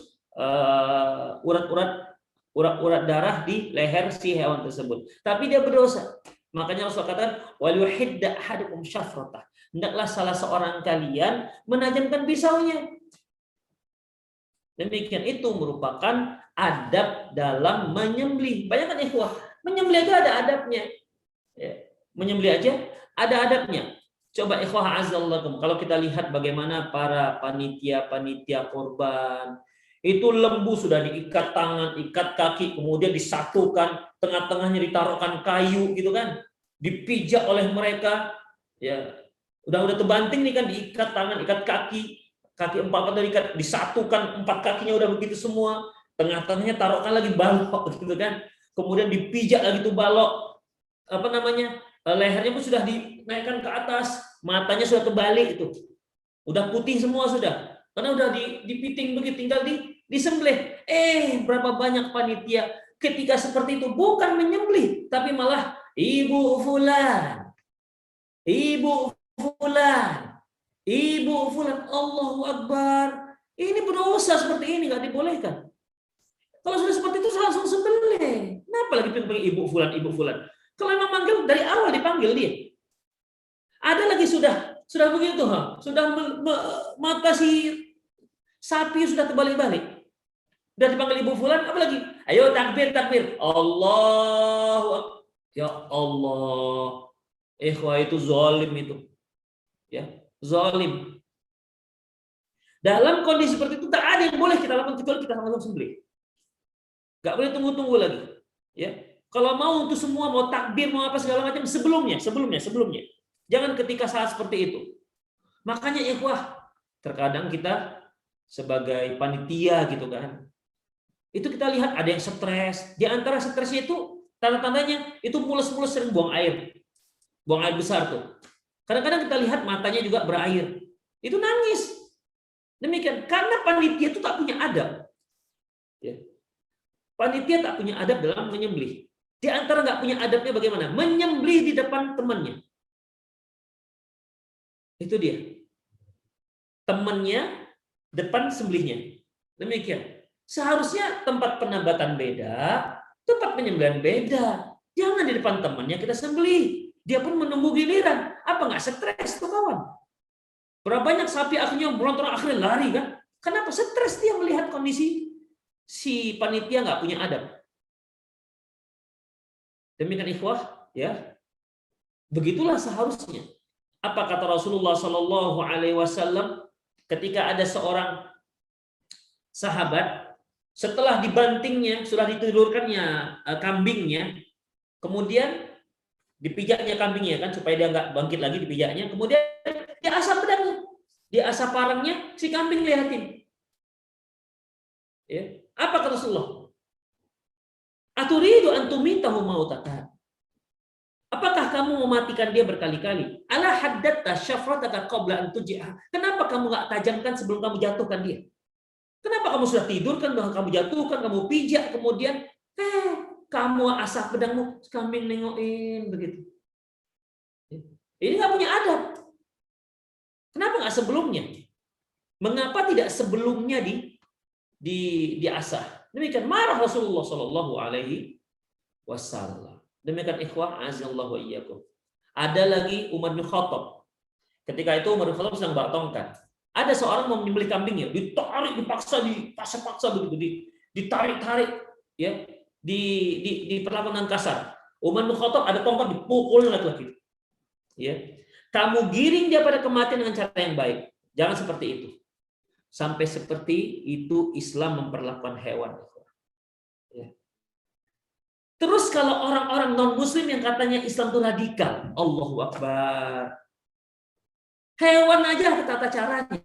urat-urat darah di leher si hewan tersebut. Tapi dia berdosa. Makanya Rasul katakan, wal yuhidda ahadukum syafratah. Hendaklah salah seorang kalian menajamkan pisaunya. Demikian itu merupakan adab dalam menyembelih. Bayangkan ikhwah, menyembelih itu ada adabnya. Ya, menyembelih aja ada adabnya. Coba ikhwah azallakum, kalau kita lihat bagaimana para panitia korban, itu lembu sudah diikat tangan, ikat kaki, kemudian disatukan, tengah-tengahnya ditaruhkan kayu gitu kan, dipijak oleh mereka, ya udah terbanting nih kan, diikat tangan, ikat kaki empat diikat, disatukan 4 kakinya udah begitu semua, tengah-tengahnya taruhkan lagi balok gitu kan, kemudian dipijak lagi tuh balok, lehernya pun sudah dinaikkan ke atas, matanya sudah terbalik itu, udah putih semua sudah, karena udah dipiting begitu, tinggal disembelih. Berapa banyak panitia ketika seperti itu bukan menyembelih, tapi malah ibu fulan, Allahu Akbar. Ini berdosa seperti ini, nggak dibolehkan. Kalau sudah seperti itu langsung sembelih. Kenapa lagi panggil ibu fulan? Kalau memang manggil dari awal dipanggil dia. Ada lagi sudah begitu, sudah mata si sapi sudah terbalik-balik. Sudah dipanggil ibu fulan, apa lagi? Ayo takbir. Allahu Akbar. Ya Allah. Ikhwah, itu zalim itu. Ya, zalim. Dalam kondisi seperti itu tak ada yang boleh kita lakukan kecuali kita langsung sembelih. Enggak boleh tunggu lagi. Ya. Kalau mau untuk semua, mau takbir, mau apa segala macam sebelumnya. Jangan ketika saat seperti itu. Makanya ikhwah, terkadang kita sebagai panitia gitu kan, itu kita lihat ada yang stres. Di antara stresnya itu tanda-tandanya itu mules-mules sering buang air besar tuh. Kadang-kadang kita lihat matanya juga berair, itu nangis. Demikian karena panitia itu tak punya adab. Ya. Panitia tak punya adab dalam menyembelih. Di antara nggak punya adabnya bagaimana? Menyembelih di depan temannya. Itu dia. Temannya depan sembelihnya. Demikian. Seharusnya tempat penambatan beda, tempat penyembelihan beda. Jangan di depan temannya kita sembelih. Dia pun menunggu giliran. Apa nggak stres tuh kawan? Berapa banyak sapi akhirnya melontar akhirnya lari kan? Kenapa? Stres dia melihat kondisi si panitia nggak punya adab. Demikian ikhwah, ya. Begitulah seharusnya. Apa kata Rasulullah Shallallahu Alaihi Wasallam ketika ada seorang sahabat setelah dibantingnya, sudah ditidurkannya kambingnya, kemudian dipijaknya kambingnya kan supaya dia nggak bangkit lagi, dipijaknya, kemudian dia asap pedangnya, dia asap parangnya, si kambing lihatin. Ya. Apa kata Rasulullah? Aturidu antumitahu mautaka. Apakah kamu mematikan dia berkali-kali? Ala haddatta syafrataka qabla an tujia. Kenapa kamu nggak tajamkan sebelum kamu jatuhkan dia? Kenapa kamu sudah tidurkan, kamu jatuhkan, kamu pijak, kemudian kamu asap pedangmu, kambing nengokin begitu. Ini nggak punya adab. Kenapa nggak sebelumnya? Mengapa tidak sebelumnya diasah? Demikian marah Rasulullah Shallallahu Alaihi Wasallam. Demikian ikhwah azallahu wa iyyakum. Ada lagi Umar bin Khattab. Ketika itu Umar bin Khattab sedang bawa tongkat. Ada seorang mau menyembelih kambingnya, ditarik, dipaksa begitu, ditarik-tarik, ya, diperlakukan dengan kasar. Umar bin Khattab ada tongkat dipukul laki-laki. Ya. Kamu giring dia pada kematian dengan cara yang baik. Jangan seperti itu. Sampai seperti itu Islam memperlakukan hewan. Ya. Terus kalau orang-orang non-muslim yang katanya Islam itu radikal, Allahu Akbar. Hewan aja tata caranya.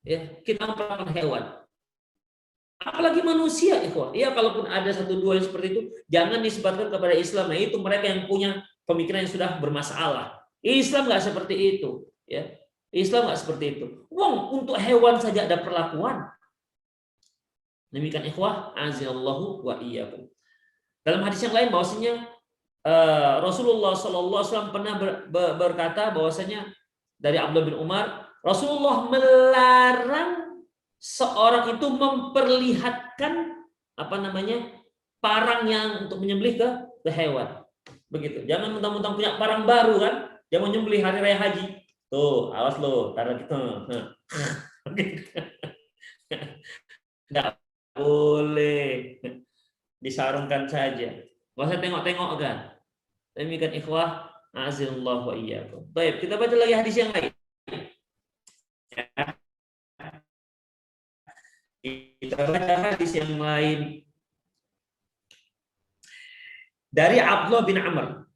Ya, kita memperlakukan hewan. Apalagi manusia, ikhwah. Ya, kalaupun ada 1-2 yang seperti itu, jangan disebutkan kepada Islam. Nah, itu mereka yang punya pemikiran yang sudah bermasalah. Islam nggak seperti itu. Ya. Islam nggak seperti itu. Wong, untuk hewan saja ada perlakuan. Demikian ikhwah, azallahu wa iyyakum. Dalam hadis yang lain bahwasanya Rasulullah SAW pernah berkata bahwasanya dari Abdullah bin Umar, Rasulullah melarang seorang itu memperlihatkan parang yang untuk menyembelih ke hewan. Begitu. Jangan mentang-mentang punya parang baru kan, dia mau nyembelih hari raya haji. Tuh, awas lo, taruh gitu. Nggak boleh. Disarungkan saja. Nggak usah tengok-tengok kan. Demikian ikhwah, azillahu wa iyyakum. Baik, kita baca lagi hadis yang lain. Ya. Kita baca hadis yang lain. Dari Abdullah bin Amr.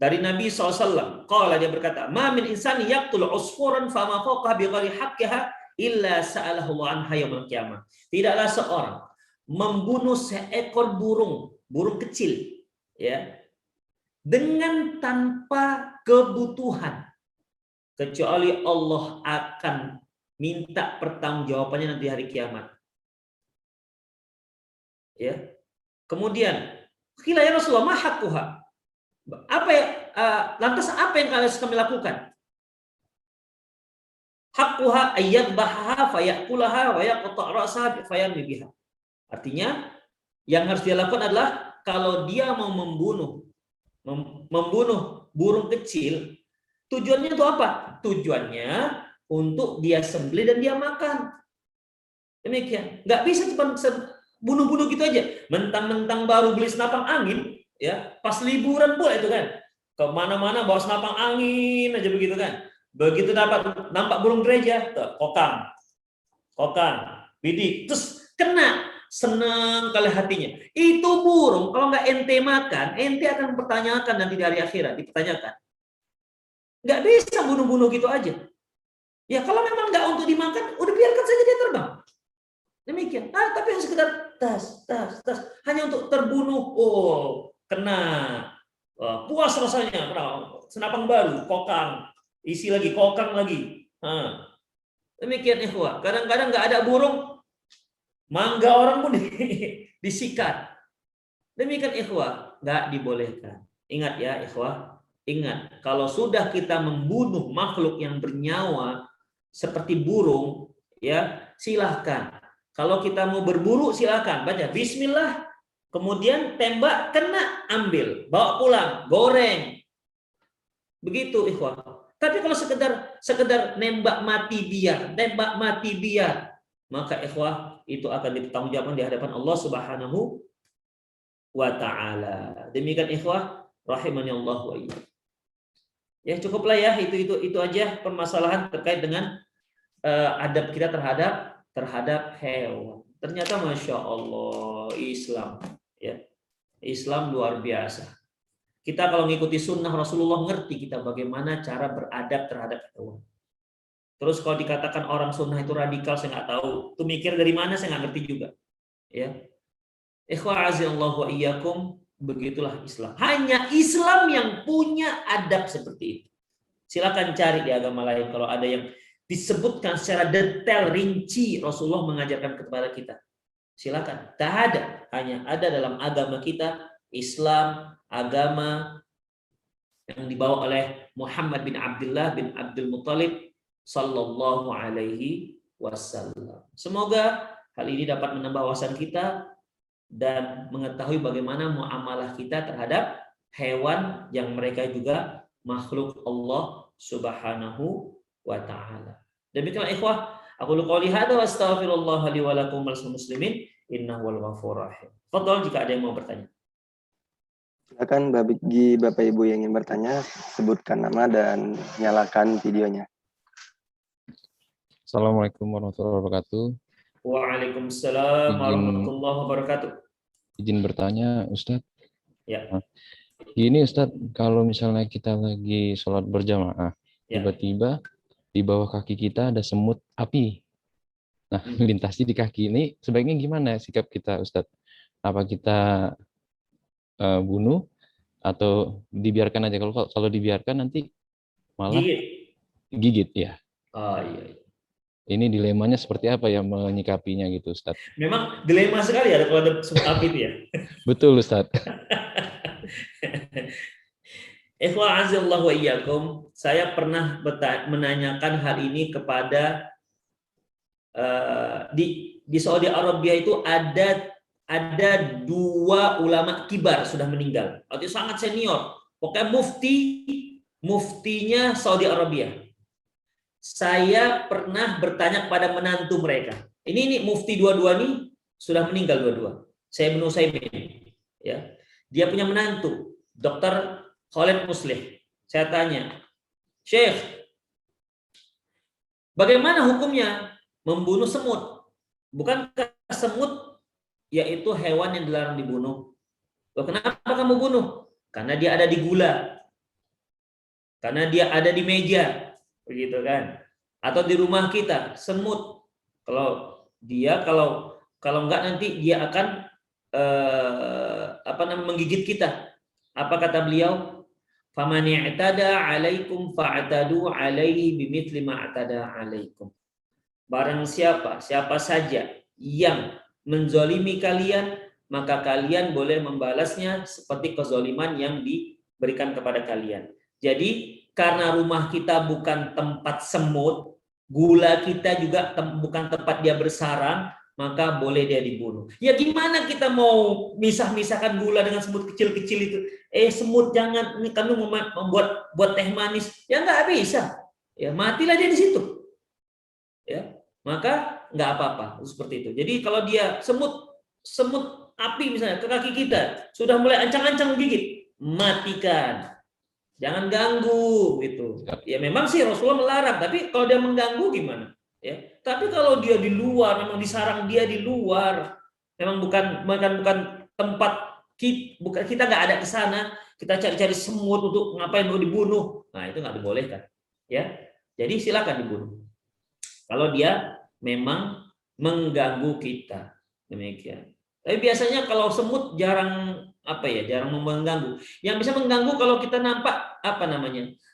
Dari Nabi SAW. Qala, dia berkata, "Ma min insani yaqtul usfuran fama fawqaha bighairi haqqiha illa sa'alahu Allah anha yaumil qiyamah." Tidaklah seorang membunuh seekor burung kecil, ya, dengan tanpa kebutuhan, kecuali Allah akan minta pertanggungjawabannya nanti hari kiamat. Ya. Kemudian, qila ya Rasulullah, ma haqquha? Lantas apa yang kami lakukan? Haqquha ayyadbahaha fayaqulaha wa yaqta' ra'saha fayarmi biha. Artinya, yang harus dia lakukan adalah kalau dia mau membunuh burung kecil, tujuannya itu apa? Tujuannya untuk dia sembelih dan dia makan. Demikian. Nggak bisa cuma bunuh-bunuh gitu aja. Mentang-mentang baru beli senapang angin, ya, pas liburan pula itu kan. Kemana-mana bawa senapang angin aja begitu kan. Begitu nampak burung gereja, kokang, bidik, terus kena. Senang kali hatinya. Itu burung kalau nggak ente makan, ente akan mempertanyakan nanti di hari akhirat, dipertanyakan. Nggak bisa bunuh-bunuh gitu aja. Ya kalau memang nggak untuk dimakan, udah biarkan saja dia terbang. Demikian. Tapi yang sekedar tas, hanya untuk terbunuh. Oh, kena. Puas rasanya. Senapang baru, kokang, isi lagi, kokang lagi. Demikian ikhwah. Kadang-kadang nggak ada burung, mangga orang pun disikat. Demikian ikhwah, nggak dibolehkan. Ingat ya ikhwah, ingat kalau sudah kita membunuh makhluk yang bernyawa seperti burung, ya silahkan. Kalau kita mau berburu silahkan, baca Bismillah, kemudian tembak, kena, ambil, bawa pulang, goreng. Begitu ikhwah. Tapi kalau sekedar nembak mati biar, maka ikhwah itu akan dipertanggungjawabkan di hadapan Allah Subhanahu wa taala. Demikian ikhwah rahimani Allah wa iyyakum. Ya cukuplah ya, itu aja permasalahan terkait dengan adab kita terhadap hewan. Ternyata Masya Allah Islam luar biasa. Kita kalau ngikuti sunnah Rasulullah ngerti kita bagaimana cara beradab terhadap hewan. Terus kalau dikatakan orang sunnah itu radikal, saya nggak tahu. Itu mikir dari mana saya nggak ngerti juga. Ya, ikhwah azallahu wa iyyakum, begitulah Islam. Hanya Islam yang punya adab seperti itu. Silakan cari di agama lain kalau ada yang disebutkan secara detail rinci Rasulullah mengajarkan kepada kita. Silakan. Tak ada. Hanya ada dalam agama kita, Islam, agama yang dibawa oleh Muhammad bin Abdullah bin Abdul Muttalib sallallahu alaihi wasallam. Semoga hal ini dapat menambah wawasan kita dan mengetahui bagaimana muamalah kita terhadap hewan yang mereka juga makhluk Allah Subhanahu wa taala. Demikian ikhwah, aku qouli hadza wa astaghfirullah li wa lakum wal muslimin innahu wal ghafurur rahim. Fadhal jika ada yang mau bertanya. Silakan bagi Bapak Ibu yang ingin bertanya, sebutkan nama dan nyalakan videonya. Assalamualaikum warahmatullahi wabarakatuh. Waalaikumsalam warahmatullahi wabarakatuh. Izin bertanya, Ustadz. Ya. Gini Ustadz, kalau misalnya kita lagi sholat berjamaah, tiba-tiba di bawah kaki kita ada semut api. Nah, melintasi di kaki ini, sebaiknya gimana sikap kita Ustadz? Apa kita bunuh atau dibiarkan aja? Kalau dibiarkan nanti malah gigit ya. Oh iya. ini dilemanya seperti apa ya menyikapinya gitu, Ustaz? Memang dilema sekali ya kalau ada semut api itu ya. Betul, Ustaz. Ikhwah azallahu wa iyyakum, saya pernah menanyakan hal ini kepada di Saudi Arabia itu ada 2 ulama kibar sudah meninggal, artinya sangat senior, pokoknya muftinya Saudi Arabia. Saya pernah bertanya kepada menantu mereka. Ini mufti dua-dua nih sudah meninggal dua-dua. Saya Ibnu Utsaimin, ya. Dia punya menantu, Dr. Khalid Muslih. Saya tanya, Syekh, bagaimana hukumnya membunuh semut? Bukankah semut yaitu hewan yang dilarang dibunuh? Loh, kenapa kamu bunuh? Karena dia ada di gula. Karena dia ada di meja, begitu kan? Atau di rumah kita, semut. Kalau enggak nanti dia akan menggigit kita. Apa kata beliau? Faman i'tada 'alaikum fa'tadu 'alaihi bimithli ma i'tada 'alaikum. Barang siapa saja yang menzolimi kalian, maka kalian boleh membalasnya seperti kezoliman yang diberikan kepada kalian. Jadi karena rumah kita bukan tempat semut, gula kita juga bukan tempat dia bersarang, maka boleh dia dibunuh. Ya gimana kita mau misahkan gula dengan semut kecil-kecil itu? Semut jangan, ini kami membuat teh manis. Ya nggak bisa. Ya matilah dia di situ. Ya, maka nggak apa-apa seperti itu. Jadi kalau dia semut api misalnya ke kaki kita sudah mulai ancang-ancang gigit, matikan. Jangan ganggu gitu. Ya memang sih Rasulullah melarang, tapi kalau dia mengganggu gimana? Ya, tapi kalau dia di luar, memang disarang dia di luar, memang bukan tempat kita nggak ada ke sana, kita cari-cari semut untuk ngapain mau dibunuh, nah itu nggak dibolehkan, ya. Jadi silakan dibunuh. Kalau dia memang mengganggu kita, demikian. Tapi biasanya kalau semut jarang mengganggu. Yang bisa mengganggu kalau kita nampak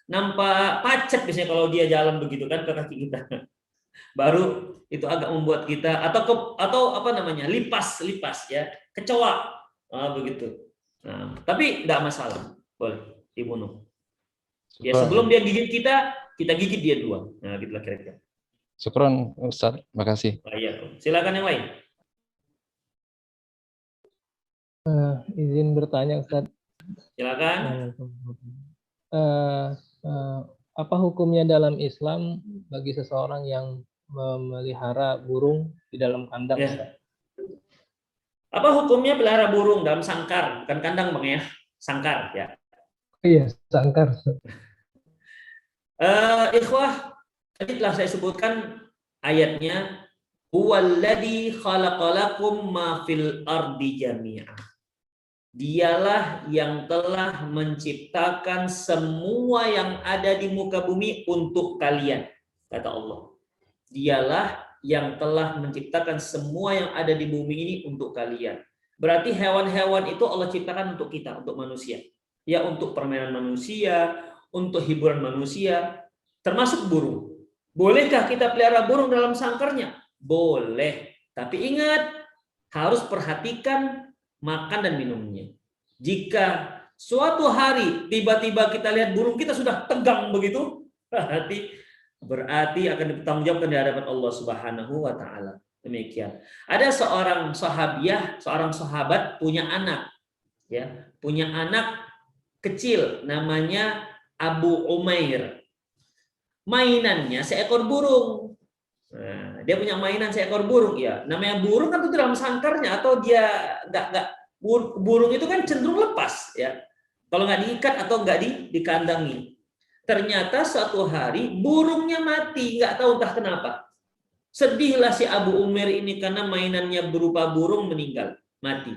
nampak pacet biasanya kalau dia jalan begitu kan ke kaki kita. Baru itu agak membuat kita atau lipas ya, kecoa begitu. Nah, tapi enggak masalah, boleh dibunuh. Ya sebelum dia gigit kita gigit dia 2. Nah, gitulah kira-kira. Syukron Ustaz, makasih. Iya, silakan yang lain. Izin bertanya Ustaz. Silakan. Apa hukumnya dalam Islam bagi seseorang yang memelihara burung di dalam kandang? Ya. Apa hukumnya pelihara burung dalam sangkar, bukan kandang Bang ya? Sangkar ya. Iya, sangkar. Ikhwah, tadi telah saya sebutkan ayatnya, huwallazi khalaqalakum ma fil ardi jami'ah. Dialah yang telah menciptakan semua yang ada di muka bumi untuk kalian, kata Allah. Dialah yang telah menciptakan semua yang ada di bumi ini untuk kalian. Berarti hewan-hewan itu Allah ciptakan untuk kita, untuk manusia. Ya, untuk permainan manusia, untuk hiburan manusia, termasuk burung. Bolehkah kita pelihara burung dalam sangkarnya? Boleh. Tapi ingat, harus perhatikan makan dan minumnya. Jika suatu hari tiba-tiba kita lihat burung kita sudah tegang begitu, berarti akan dipertanggungjawabkan di hadapan Allah Subhanahu wa taala. Demikian. Ada seorang sahabat punya anak, ya, punya anak kecil namanya Abu Umair. Mainannya seekor burung. Nah, dia punya mainan seekor burung, ya. Namanya burung kan itu dalam sangkarnya, atau dia burung itu kan cenderung lepas, ya. Kalau nggak diikat atau nggak dikandangi. Ternyata suatu hari burungnya mati, nggak tahu entah kenapa. Sedihlah si Abu Umair ini karena mainannya berupa burung meninggal, mati.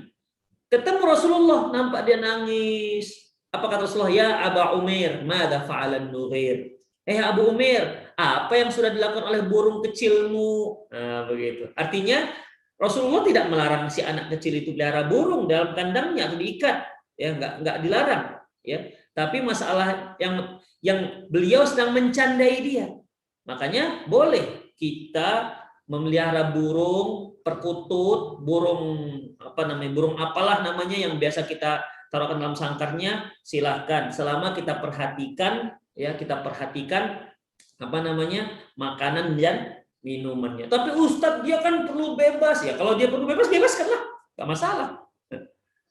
Ketemu Rasulullah, nampak dia nangis. Apa kata Rasulullah? Ya Abu Umair, madza fa'alan nughir? Abu Umair, apa yang sudah dilakukan oleh burung kecilmu? Nah, begitu. Artinya Rasulullah tidak melarang si anak kecil itu pelihara burung dalam kandangnya atau diikat, ya, nggak dilarang, ya. Tapi masalah yang beliau sedang mencandai dia, makanya boleh kita memelihara burung perkutut, burung burung apalah namanya yang biasa kita taruhkan dalam sangkarnya, silahkan selama kita perhatikan makanan dan minumannya. Tapi Ustadz dia kan perlu bebas ya. Kalau dia perlu bebas, bebaskanlah, nggak masalah.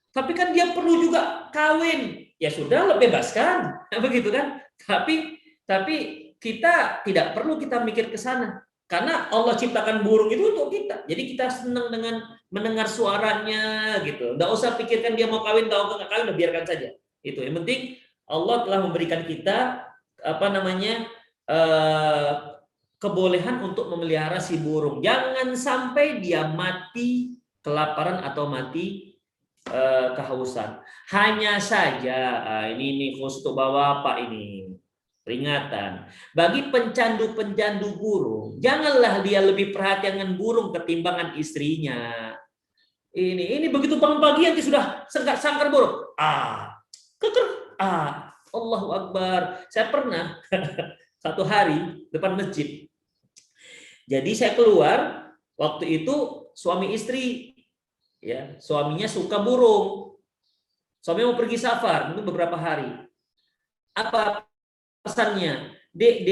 Tapi kan dia perlu juga kawin, ya sudah, bebaskan, begitu kan? Tapi kita tidak perlu kita mikir ke sana. Karena Allah ciptakan burung itu untuk kita. Jadi kita senang dengan mendengar suaranya gitu. Nggak usah pikirkan dia mau kawin atau nggak kawin, biarkan saja. Itu yang penting Allah telah memberikan kita kebolehan untuk memelihara si burung. Jangan sampai dia mati kelaparan atau mati kehausan. Hanya saja ini khusus untuk Bapak ini. Peringatan bagi pencandu-pencandu burung, janganlah dia lebih perhatian dengan burung ketimbangan istrinya. Ini begitu bangun pagi nanti sudah sangkar burung. Allahu Akbar. Saya pernah satu hari depan masjid. Jadi saya keluar waktu itu suami istri, ya suaminya suka burung. Suami mau pergi safar untuk beberapa hari. Apa pesannya? Dek,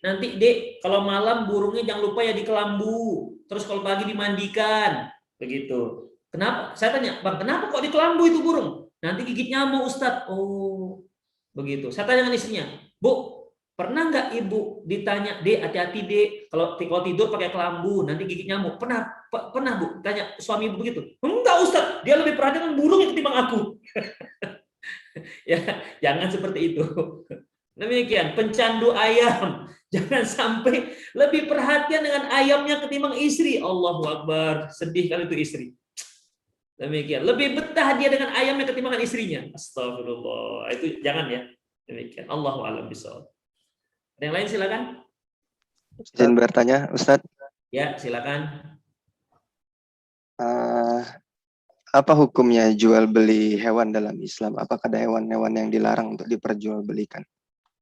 nanti dek kalau malam burungnya jangan lupa ya dikelambu. Terus kalau pagi dimandikan. Begitu. Kenapa? Saya tanya, Bang, kenapa kok dikelambu itu burung? Nanti gigit nyamuk, Ustadz. Oh, begitu. Saya tanya dengan istrinya, Bu, pernah nggak ibu ditanya, Dek, hati-hati dek, kalau tidur pakai kelambu, nanti gigit nyamuk. Pernah Bu? Tanya suami ibu begitu. Enggak, Ustadz. Dia lebih perhatian dengan burung ketimbang aku. Ya, jangan seperti itu. Demikian, pencandu ayam. Jangan sampai lebih perhatian dengan ayamnya ketimbang istri. Allahu Akbar. Sedih kali itu istri. Demikian. Lebih betah dia dengan ayamnya ketimbang istrinya. Astagfirullah. Itu jangan ya. Demikian. Allahu a'lam bishawab. Ada yang lain silakan. Izin bertanya, Ustadz. Ya, silakan. Apa hukumnya jual beli hewan dalam Islam? Apakah ada hewan-hewan yang dilarang untuk diperjualbelikan?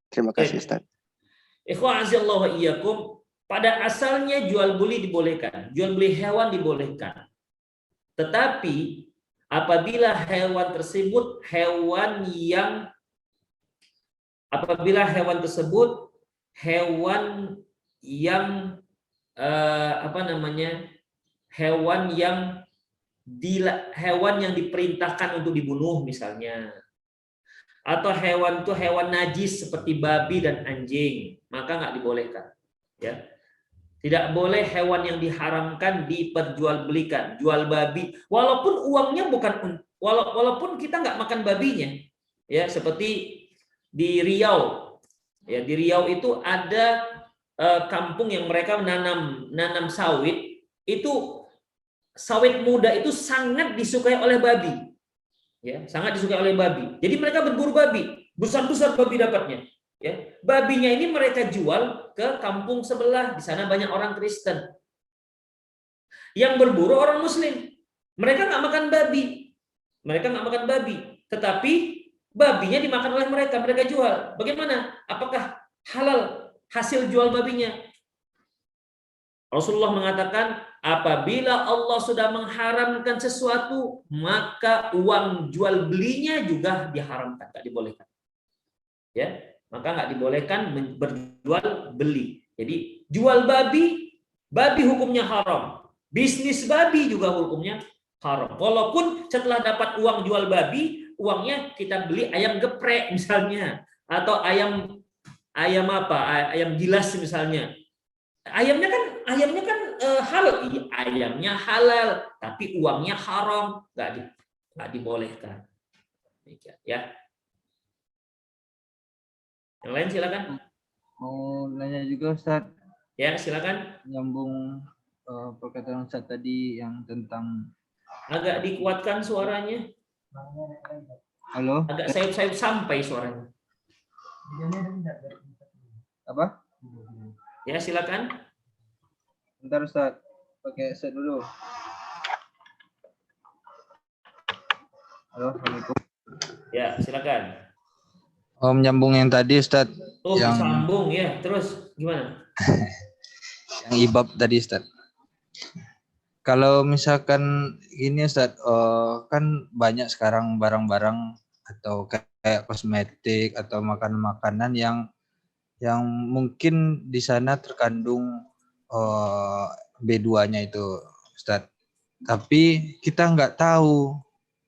Terima kasih, Ustaz. Ikhwa'azillahu wa iyyakum, pada asalnya jual beli dibolehkan, jual beli hewan dibolehkan. Tetapi apabila hewan tersebut hewan yang hewan yang diperintahkan untuk dibunuh misalnya, atau hewan itu hewan najis seperti babi dan anjing, maka nggak dibolehkan. Ya, tidak boleh hewan yang diharamkan diperjualbelikan. Jual babi, walaupun uangnya walaupun kita nggak makan babinya, ya seperti di Riau. Ya, di Riau itu ada kampung yang mereka menanam sawit. Itu sawit muda itu sangat disukai oleh babi. Ya, sangat disukai oleh babi. Jadi mereka berburu babi, besar-besar babi dapatnya. Ya, babinya ini mereka jual ke kampung sebelah, di sana banyak orang Kristen. Yang berburu orang Muslim. Mereka nggak makan babi, tetapi babinya dimakan oleh mereka jual. Bagaimana? Apakah halal hasil jual babinya? Rasulullah mengatakan, apabila Allah sudah mengharamkan sesuatu, maka uang jual belinya juga diharamkan, tidak dibolehkan. Ya, maka nggak dibolehkan berjual beli. Jadi jual babi hukumnya haram. Bisnis babi juga hukumnya haram. Walaupun setelah dapat uang jual babi, uangnya kita beli ayam geprek misalnya, atau ayam gilas misalnya. Ayamnya kan halal, ayamnya halal, tapi uangnya haram, nggak dibolehkan. Ya. Yang lain silakan. Mau nanya juga, Ustaz. Ya, silakan. Nyambung perkataan Ustaz tadi yang tentang, agak dikuatkan suaranya. halo. Agak sayup-sayup sampai suaranya. Apa? Ya, silakan. Bentar, Ustaz. Pakai headset dulu. Halo, Assalamualaikum. Ya, silakan. Menyambung yang tadi, Ustaz. Oh, yang sambung ya. Terus gimana? yang ibab tadi Ustaz. Kalau misalkan ini Ustaz, kan banyak sekarang barang-barang atau kayak kosmetik atau makanan-makanan yang mungkin di sana terkandung B2-nya itu Ustaz. Tapi kita nggak tahu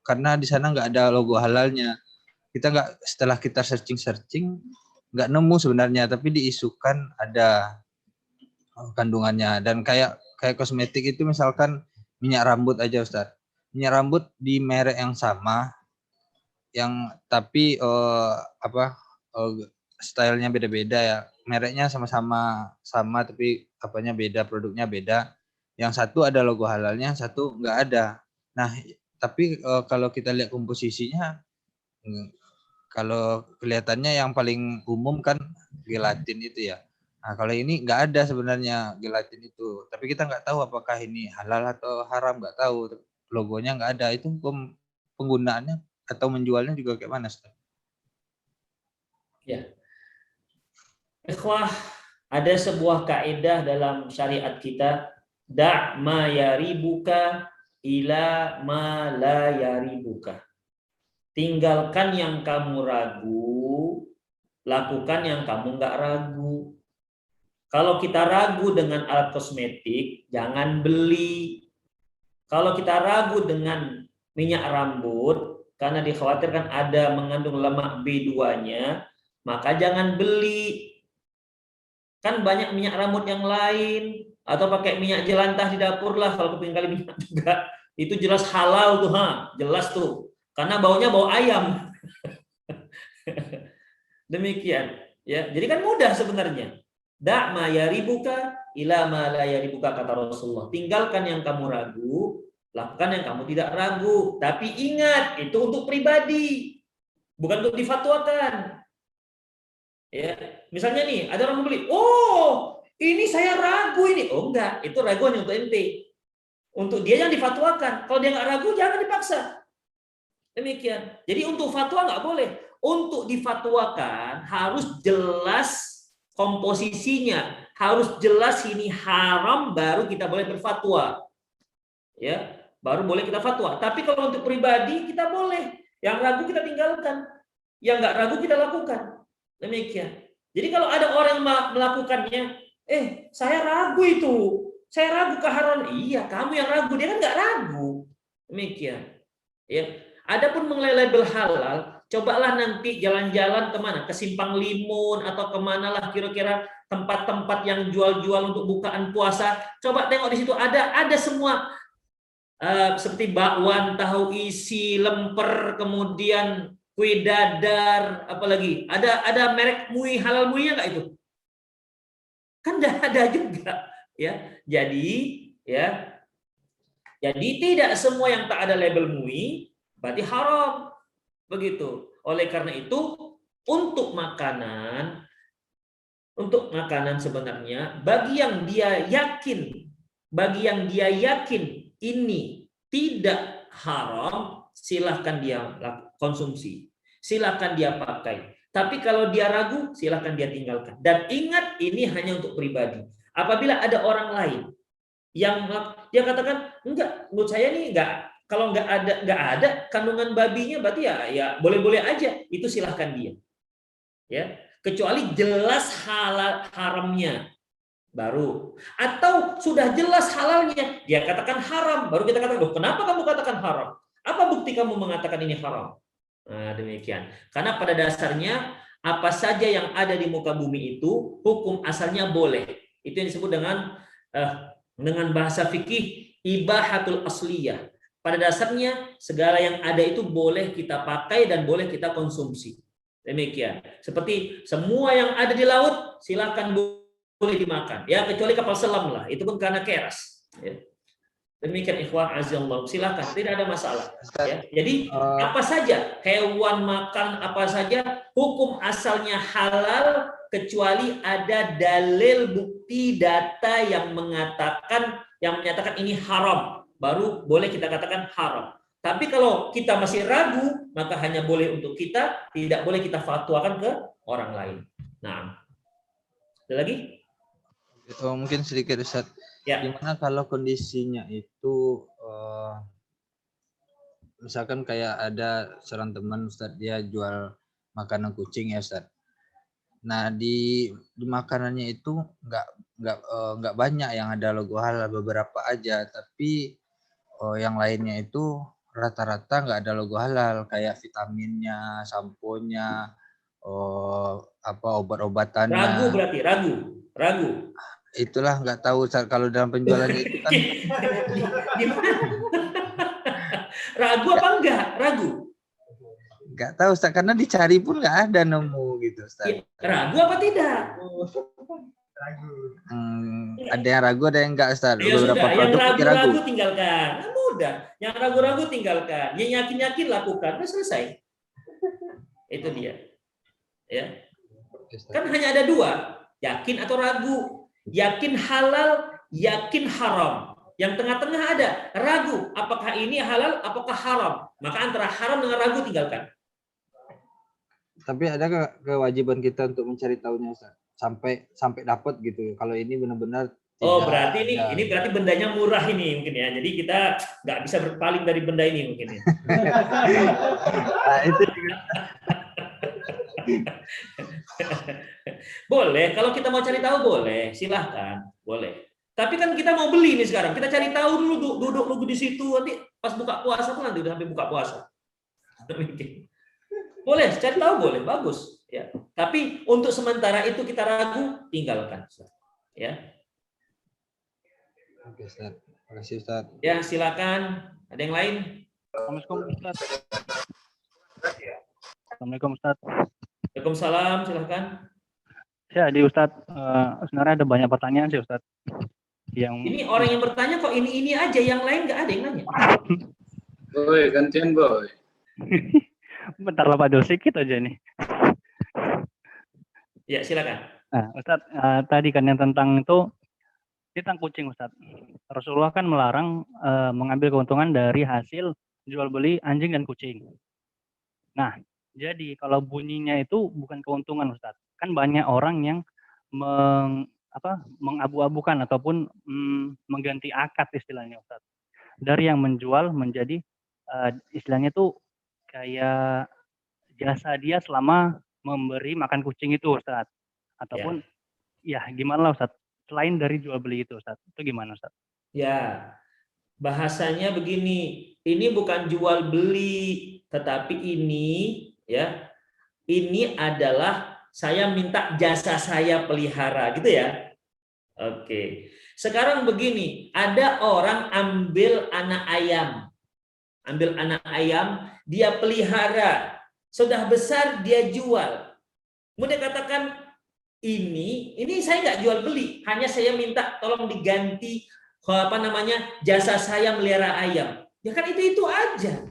karena di sana nggak ada logo halalnya. Setelah kita searching nggak nemu sebenarnya, tapi diisukan ada kandungannya. Dan kayak kosmetik itu misalkan minyak rambut aja Ustaz. Minyak rambut di merek yang sama, tapi stylenya beda-beda ya. Mereknya sama tapi apanya beda, produknya beda. Yang satu ada logo halalnya, yang satu nggak ada. Nah, tapi kalau kita lihat komposisinya, kalau kelihatannya yang paling umum kan gelatin itu ya. Nah, kalau ini nggak ada sebenarnya gelatin itu. Tapi kita nggak tahu apakah ini halal atau haram, nggak tahu. Logonya nggak ada. Itu penggunaannya atau menjualnya juga kayak mana, Ustaz? Ya. Ikhwah, ada sebuah kaidah dalam syariat kita, da' ma yaribuka ila ma la yaribuka. Tinggalkan yang kamu ragu, lakukan yang kamu nggak ragu. Kalau kita ragu dengan alat kosmetik, jangan beli. Kalau kita ragu dengan minyak rambut, karena dikhawatirkan ada mengandung lemak B2-nya, maka jangan beli. Kan banyak minyak rambut yang lain, atau pakai minyak jelantah di dapur lah, kalau kepingin kali minyak juga. Itu jelas halal tuh, jelas tuh. Karena baunya bau ayam. Demikian. Ya, jadi kan mudah sebenarnya. Da' ma yaribuka ila ma la yaribuka, kata Rasulullah. Tinggalkan yang kamu ragu, lakukan yang kamu tidak ragu. Tapi ingat, itu untuk pribadi, bukan untuk difatwakan. Ya, misalnya nih, ada orang beli, oh ini saya ragu ini. Oh enggak, itu raguan untuk ente. Untuk dia yang difatwakan. Kalau dia nggak ragu, jangan dipaksa. Demikian. Jadi untuk fatwa nggak boleh. Untuk difatwakan harus jelas komposisinya, harus jelas ini haram, baru kita boleh berfatwa. Ya, baru boleh kita fatwa. Tapi kalau untuk pribadi kita boleh. Yang ragu kita tinggalkan, yang nggak ragu kita lakukan. Demikian. Jadi kalau ada orang melakukannya, saya ragu itu, saya ragu keharuman. Iya, kamu yang ragu, dia kan nggak ragu. Demikian. Ya. Adapun mengenai label halal, cobalah nanti jalan-jalan kemana, ke Simpang Limun atau kemana lah kira-kira tempat-tempat yang jual-jual untuk bukaan puasa. Coba tengok di situ ada semua seperti bakwan, tahu isi, lemper, kemudian kue dadar, apalagi ada merek MUI, halal MUI-nya nggak itu? Kan ada juga, ya. Jadi tidak semua yang tak ada label MUI berarti haram, begitu. Oleh karena itu, untuk makanan sebenarnya bagi yang dia yakin ini tidak haram, silahkan dia konsumsi, silahkan dia pakai. Tapi kalau dia ragu, silahkan dia tinggalkan. Dan ingat, ini hanya untuk pribadi. Apabila ada orang lain yang dia katakan enggak, menurut saya ini enggak. Kalau nggak ada kandungan babinya, berarti ya boleh-boleh aja. Itu silahkan dia. Ya, kecuali jelas halal haramnya baru. Atau sudah jelas halalnya, dia katakan haram, baru kita katakan, loh, kenapa kamu katakan haram? Apa bukti kamu mengatakan ini haram? Nah, demikian. Karena pada dasarnya apa saja yang ada di muka bumi itu hukum asalnya boleh. Itu yang disebut dengan bahasa fikih ibahatul asliyah. Pada dasarnya segala yang ada itu boleh kita pakai dan boleh kita konsumsi. Demikian. Seperti semua yang ada di laut silakan boleh dimakan. Ya, kecuali kapal selam lah. Itu pun karena keras. Ya. Demikian ikhwah azallahu. Silakan, tidak ada masalah. Ya. Jadi apa saja hewan makan apa saja hukum asalnya halal kecuali ada dalil bukti data yang menyatakan ini haram. Baru boleh kita katakan haram. Tapi kalau kita masih ragu, maka hanya boleh untuk kita, tidak boleh kita fatwakan ke orang lain. Nah, ada lagi? Mungkin sedikit Ustaz. Ya. Gimana kalau kondisinya itu misalkan kayak ada seorang teman Ustaz, dia jual makanan kucing ya Ustaz. Nah di makanannya itu nggak banyak yang ada logo halal, beberapa aja, tapi yang lainnya itu rata-rata nggak ada logo halal, kayak vitaminnya, samponya, obat-obatannya. Ragu berarti, ragu. Itulah nggak tahu Ustaz, kalau dalam penjualannya itu kan. Ragu apa enggak? Ragu. Nggak tahu Ustaz, karena dicari pun nggak ada nemu gitu Ustaz. Ya, ragu apa tidak? Ada yang ragu, ada yang enggak Ustaz. Ya Beberapa sudah, yang produk ragu-ragu tinggalkan. Nah, mudah. Yang ragu-ragu tinggalkan. Yang yakin-yakin lakukan. Udah selesai. Itu dia. Ya. Kan hanya ada dua, yakin atau ragu. Yakin halal, yakin haram. Yang tengah-tengah ada ragu, apakah ini halal, apakah haram. Maka antara haram dengan ragu tinggalkan. Tapi ada kewajiban kita untuk mencari tahunya Ustaz, sampai dapat gitu. Kalau ini benar-benar berarti ini berarti bendanya murah ini mungkin ya. Jadi kita nggak bisa berpaling dari benda ini mungkin ya. Nah, itu juga. Boleh, kalau kita mau cari tahu boleh, silahkan, boleh. Tapi kan kita mau beli nih sekarang, kita cari tahu dulu, duduk nunggu di situ, nanti pas buka puasa tuh nanti udah sampai buka puasa. Boleh, cari tahu boleh, bagus. Ya. Tapi untuk sementara itu kita ragu, tinggalkan. Ya. Oke Ustaz, terima kasih Ustaz. Ya silakan, ada yang lain? Assalamualaikum Ustaz. Assalamualaikum Ustaz. Waalaikumsalam, silakan. Ya, di Ustaz, sebenarnya ada banyak pertanyaan sih Ustaz. Ini orang yang bertanya kok ini aja, yang lain nggak ada yang nanya. Boy, gantian boy. Bentar lah Pak Dul, sedikit aja nih. Ya silakan. Nah, Ustaz, tadi kan yang tentang kucing Ustaz. Rasulullah kan melarang mengambil keuntungan dari hasil jual beli anjing dan kucing. Nah, jadi kalau bunyinya itu bukan keuntungan Ustaz. Kan banyak orang yang mengabu-abukan ataupun mengganti akad istilahnya Ustaz. Dari yang menjual menjadi istilahnya itu kayak jasa dia selama memberi makan kucing itu Ustaz. Ataupun ya gimana Ustaz? Selain dari jual beli itu Ustaz. Itu gimana Ustaz? Ya. Bahasanya begini, ini bukan jual beli, tetapi ini adalah saya minta jasa saya pelihara, gitu ya. Oke. Sekarang begini, ada orang ambil anak ayam, dia pelihara, sudah besar dia jual. Kemudian katakan ini saya nggak jual beli, hanya saya minta tolong diganti jasa saya melihara ayam. Ya kan itu aja.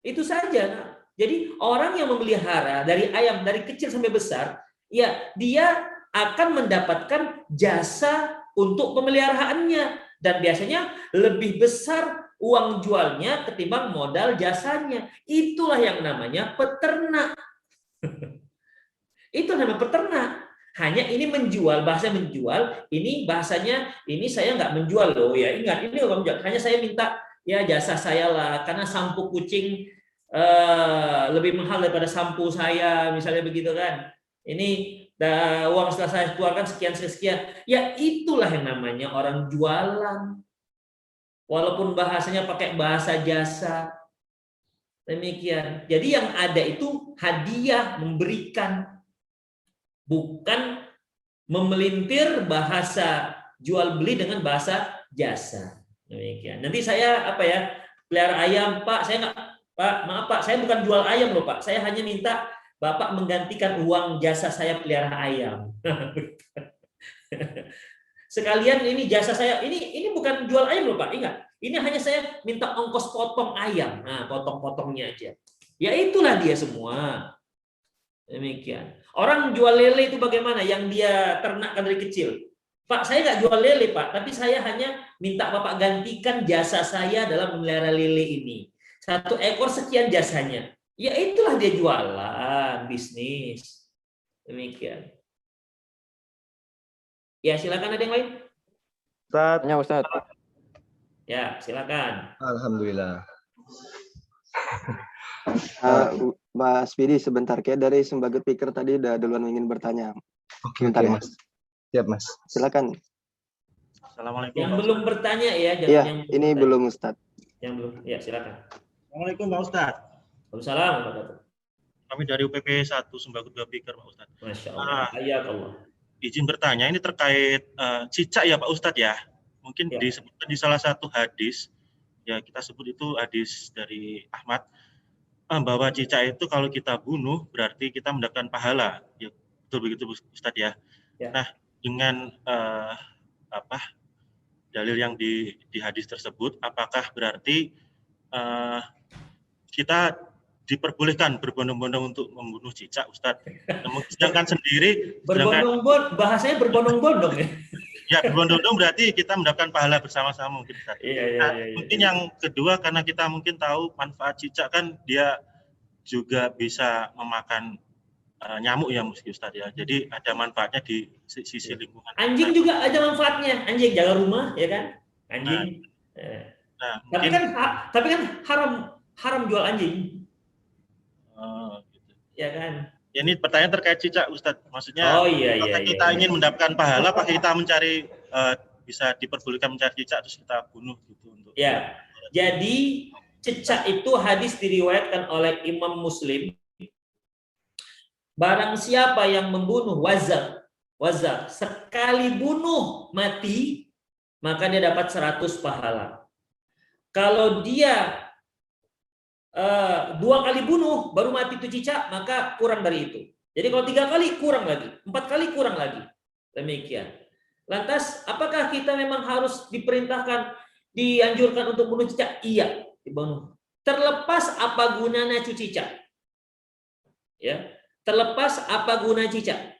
Itu saja. Nah. Jadi orang yang memelihara dari ayam dari kecil sampai besar, ya dia akan mendapatkan jasa untuk pemeliharaannya dan biasanya lebih besar uang jualnya ketimbang modal jasanya. Itulah yang namanya peternak. Itu namanya peternak. Hanya ini menjual, bahasa menjual, ini bahasanya ini saya nggak menjual loh ya. Ingat, ini orang menjual. Hanya saya minta ya jasa saya lah, karena sampo kucing lebih mahal daripada sampo saya, misalnya begitu kan. Ini uang setelah saya keluarkan sekian. Ya itulah yang namanya orang jualan. Walaupun bahasanya pakai bahasa jasa. Demikian. Jadi yang ada itu hadiah, memberikan. Bukan memelintir bahasa jual beli dengan bahasa jasa. Demikian. Nanti saya pelihara ayam, Pak, saya nggak, Pak, maaf Pak, saya bukan jual ayam loh Pak, saya hanya minta Bapak menggantikan uang jasa saya pelihara ayam. Sekalian ini jasa saya, ini bukan jual ayam loh Pak, ingat, ini hanya saya minta ongkos potong ayam, nah potong-potongnya aja. Ya itulah dia semua. Demikian. Orang jual lele itu bagaimana? Yang dia ternakkan dari kecil. Pak, saya nggak jual lele Pak, tapi saya hanya minta Bapak gantikan jasa saya dalam memelihara lele ini. 1 ekor sekian jasanya. Ya itulah dia jualan, bisnis. Demikian. Ya, silakan, ada yang lain? Ustaz. Ustaz. Ya, silakan. Alhamdulillah. Mas Pidi, sebentar, kayak dari Sembaget Pikir tadi udah duluan ingin bertanya. Oke, Bentar ya. Mas. Siap, Mas. Silakan. Assalamualaikum. Yang belum bertanya ya, jangan Iya, yang ini bertanya. belum Ustaz. Yang belum, ya silakan. Assalamualaikum Pak Ustadz. Waalaikumsalam Pak Ustadz. Kami dari UPP 1 Sembagut Pikir Pak Ustadz. Masya Allah. Hayakallah. Izin bertanya, ini terkait cicak ya Pak Ustadz ya. Mungkin Ya. disebutkan di salah satu hadis, ya kita sebut itu hadis dari Ahmad, bahwa cicak itu kalau kita bunuh berarti kita mendapatkan pahala. Ya, betul begitu Ustadz ya. Ya. Nah, dengan dalil yang di hadis tersebut, apakah berarti kita diperbolehkan berbondong-bondong untuk membunuh cicak, Ustadz? Sedangkan sendiri, Berbondong-bondong, bahasanya berbondong-bondong ya. Ya, berbondong-bondong berarti kita mendapatkan pahala bersama-sama mungkin, Ustadz. Iya. Mungkin yang kedua, karena kita mungkin tahu manfaat cicak kan dia juga bisa memakan nyamuk ya, Ustadz ya. Jadi ada manfaatnya di sisi lingkungan. Anjing juga ada manfaatnya. Anjing jaga rumah, ya kan? Anjing. Tapi kan haram jual anjing. Gitu. Ya kan? Ya, ini pertanyaan terkait cicak, Ustadz. Maksudnya, apakah kita ingin mendapatkan pahala, apakah kita mencari bisa diperbolehkan mencari cicak terus kita bunuh gitu untuk. Ya. Jadi cicak itu hadis diriwayatkan oleh Imam Muslim. Barang siapa yang membunuh wazar sekali bunuh mati, maka dia dapat 100 pahala. Kalau dia 2 kali bunuh baru mati itu cicak, maka kurang dari itu. Jadi kalau 3 kali kurang lagi, 4 kali kurang lagi. Demikian. Lantas apakah kita memang harus diperintahkan, dianjurkan untuk bunuh cicak? Iya, dibunuh. Terlepas apa gunanya cicak. Ya. Terlepas apa guna cicak.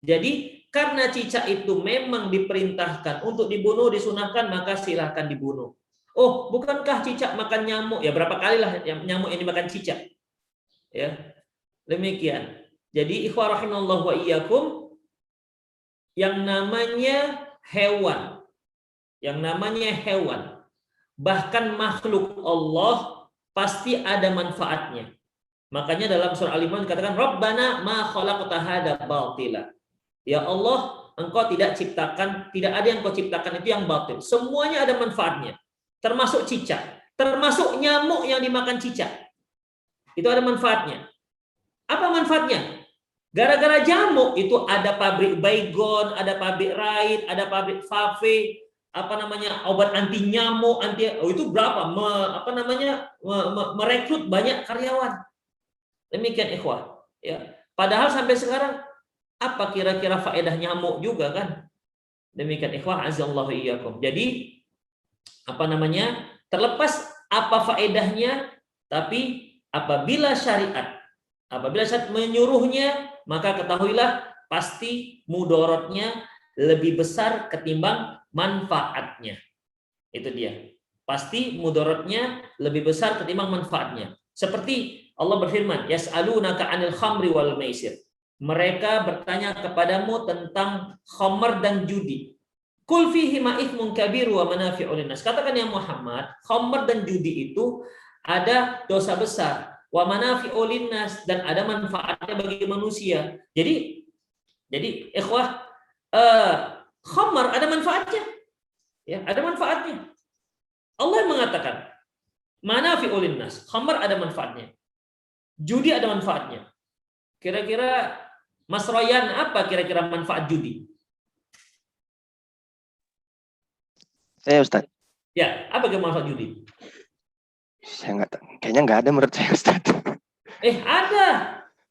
Jadi karena cicak itu memang diperintahkan untuk dibunuh, disunahkan, maka silahkan dibunuh. Oh, bukankah cicak makan nyamuk? Ya berapa kali lah nyamuk yang dimakan cicak. Ya, demikian. Jadi ikhwah rahimallahu wa iyyakum, yang namanya hewan, bahkan makhluk Allah pasti ada manfaatnya. Makanya dalam surah Al-Imran dikatakan Rabbana ma khalaqta hadza batila. Ya Allah, Engkau tidak ada yang Kau ciptakan itu yang batil. Semuanya ada manfaatnya. Termasuk cicak, termasuk nyamuk yang dimakan cicak. Itu ada manfaatnya. Apa manfaatnya? Gara-gara jamuk itu ada pabrik Baygon, ada pabrik Raid, ada pabrik Fave, obat anti nyamuk, itu berapa? Merekrut banyak karyawan. Demikian ikhwah, ya. Padahal sampai sekarang apa kira-kira faedah nyamuk juga kan? Demikian ikhwah azallahu iyyakum. Jadi terlepas apa faedahnya, tapi apabila syariat menyuruhnya, maka ketahuilah pasti mudorotnya lebih besar ketimbang manfaatnya. Itu dia. Pasti mudorotnya lebih besar ketimbang manfaatnya. Seperti Allah berfirman, yas'alunaka 'anil khamri wal maisir. Mereka bertanya kepadamu tentang khamr dan judi. Qul fihi ma ithmun kabir wa manafi'u linnas. Katakan ya Muhammad, khamr dan judi itu ada dosa besar, wa manafi'u linnas, dan ada manfaatnya bagi manusia. Jadi ikhwah, khamr ada manfaatnya. Ya, ada manfaatnya. Allah yang mengatakan, manafi'u linnas, khamr ada manfaatnya. Judi ada manfaatnya. Kira-kira Mas Royan, apa kira-kira manfaat judi? Saya Ustaz. Ya, apa manfaat judi? Saya kayaknya nggak ada menurut saya Ustaz. Ada.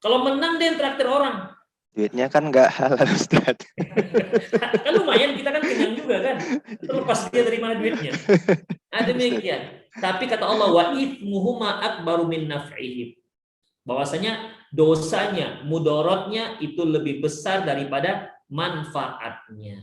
Kalau menang dia traktir orang. Duitnya kan nggak halal Ustaz. Kan lumayan, kita kan kenyang juga kan. Terlepas dia dari mana duitnya. Demikian. Tapi kata Allah, wa ithmuhuma akbaru min naf'ihim. Bahwasanya dosanya, mudorotnya itu lebih besar daripada manfaatnya.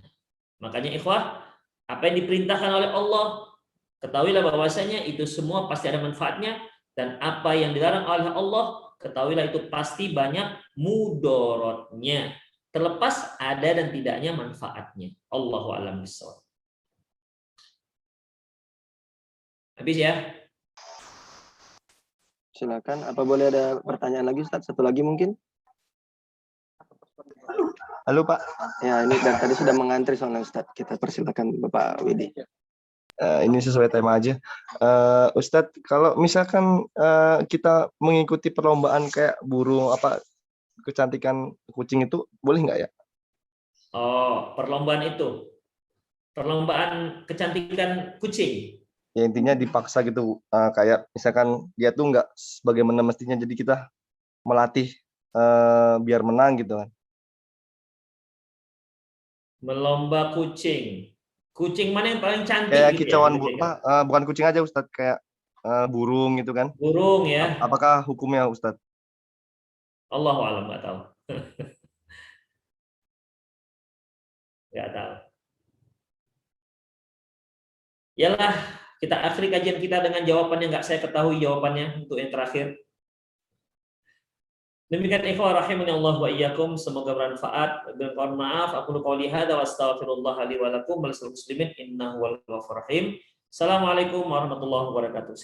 Makanya ikhwah, apa yang diperintahkan oleh Allah, ketahuilah bahwasanya itu semua pasti ada manfaatnya, dan apa yang dilarang oleh Allah, ketahuilah itu pasti banyak mudorotnya. Terlepas ada dan tidaknya manfaatnya. Allahu a'lam bishawab. Habis ya? Silakan. Apa boleh ada pertanyaan lagi, Ustaz? Satu lagi mungkin? Halo Pak. Ya, ini dari tadi sudah mengantri soalnya Ustaz. Kita persilakan Bapak Widi. Ini sesuai tema aja. Ustadz, kalau misalkan kita mengikuti perlombaan kayak burung apa kecantikan kucing itu boleh nggak ya? Oh, perlombaan itu. Perlombaan kecantikan kucing. Ya intinya dipaksa gitu, kayak misalkan dia tuh nggak sebagaimana mestinya, jadi kita melatih biar menang gitu kan. Melomba kucing. Kucing mana yang paling cantik? Kayak gitu kicauan ya? bukan kucing aja Ustadz, kayak burung gitu kan. Burung ya. Apakah hukumnya Ustadz? Allahu a'lam, nggak tahu. Nggak tahu. Yalah, kita akhiri kajian kita dengan jawaban yang nggak saya ketahui jawabannya untuk yang terakhir. Demikian ikhwah rahimani Allah wa iyyakum, semoga bermanfaat. Mohon maaf, aku qouli hadza wa astaghfirullah li wa lakum wa lisal muslimin innahu wal ghafurur rahim. Assalamualaikum warahmatullahi wabarakatuh.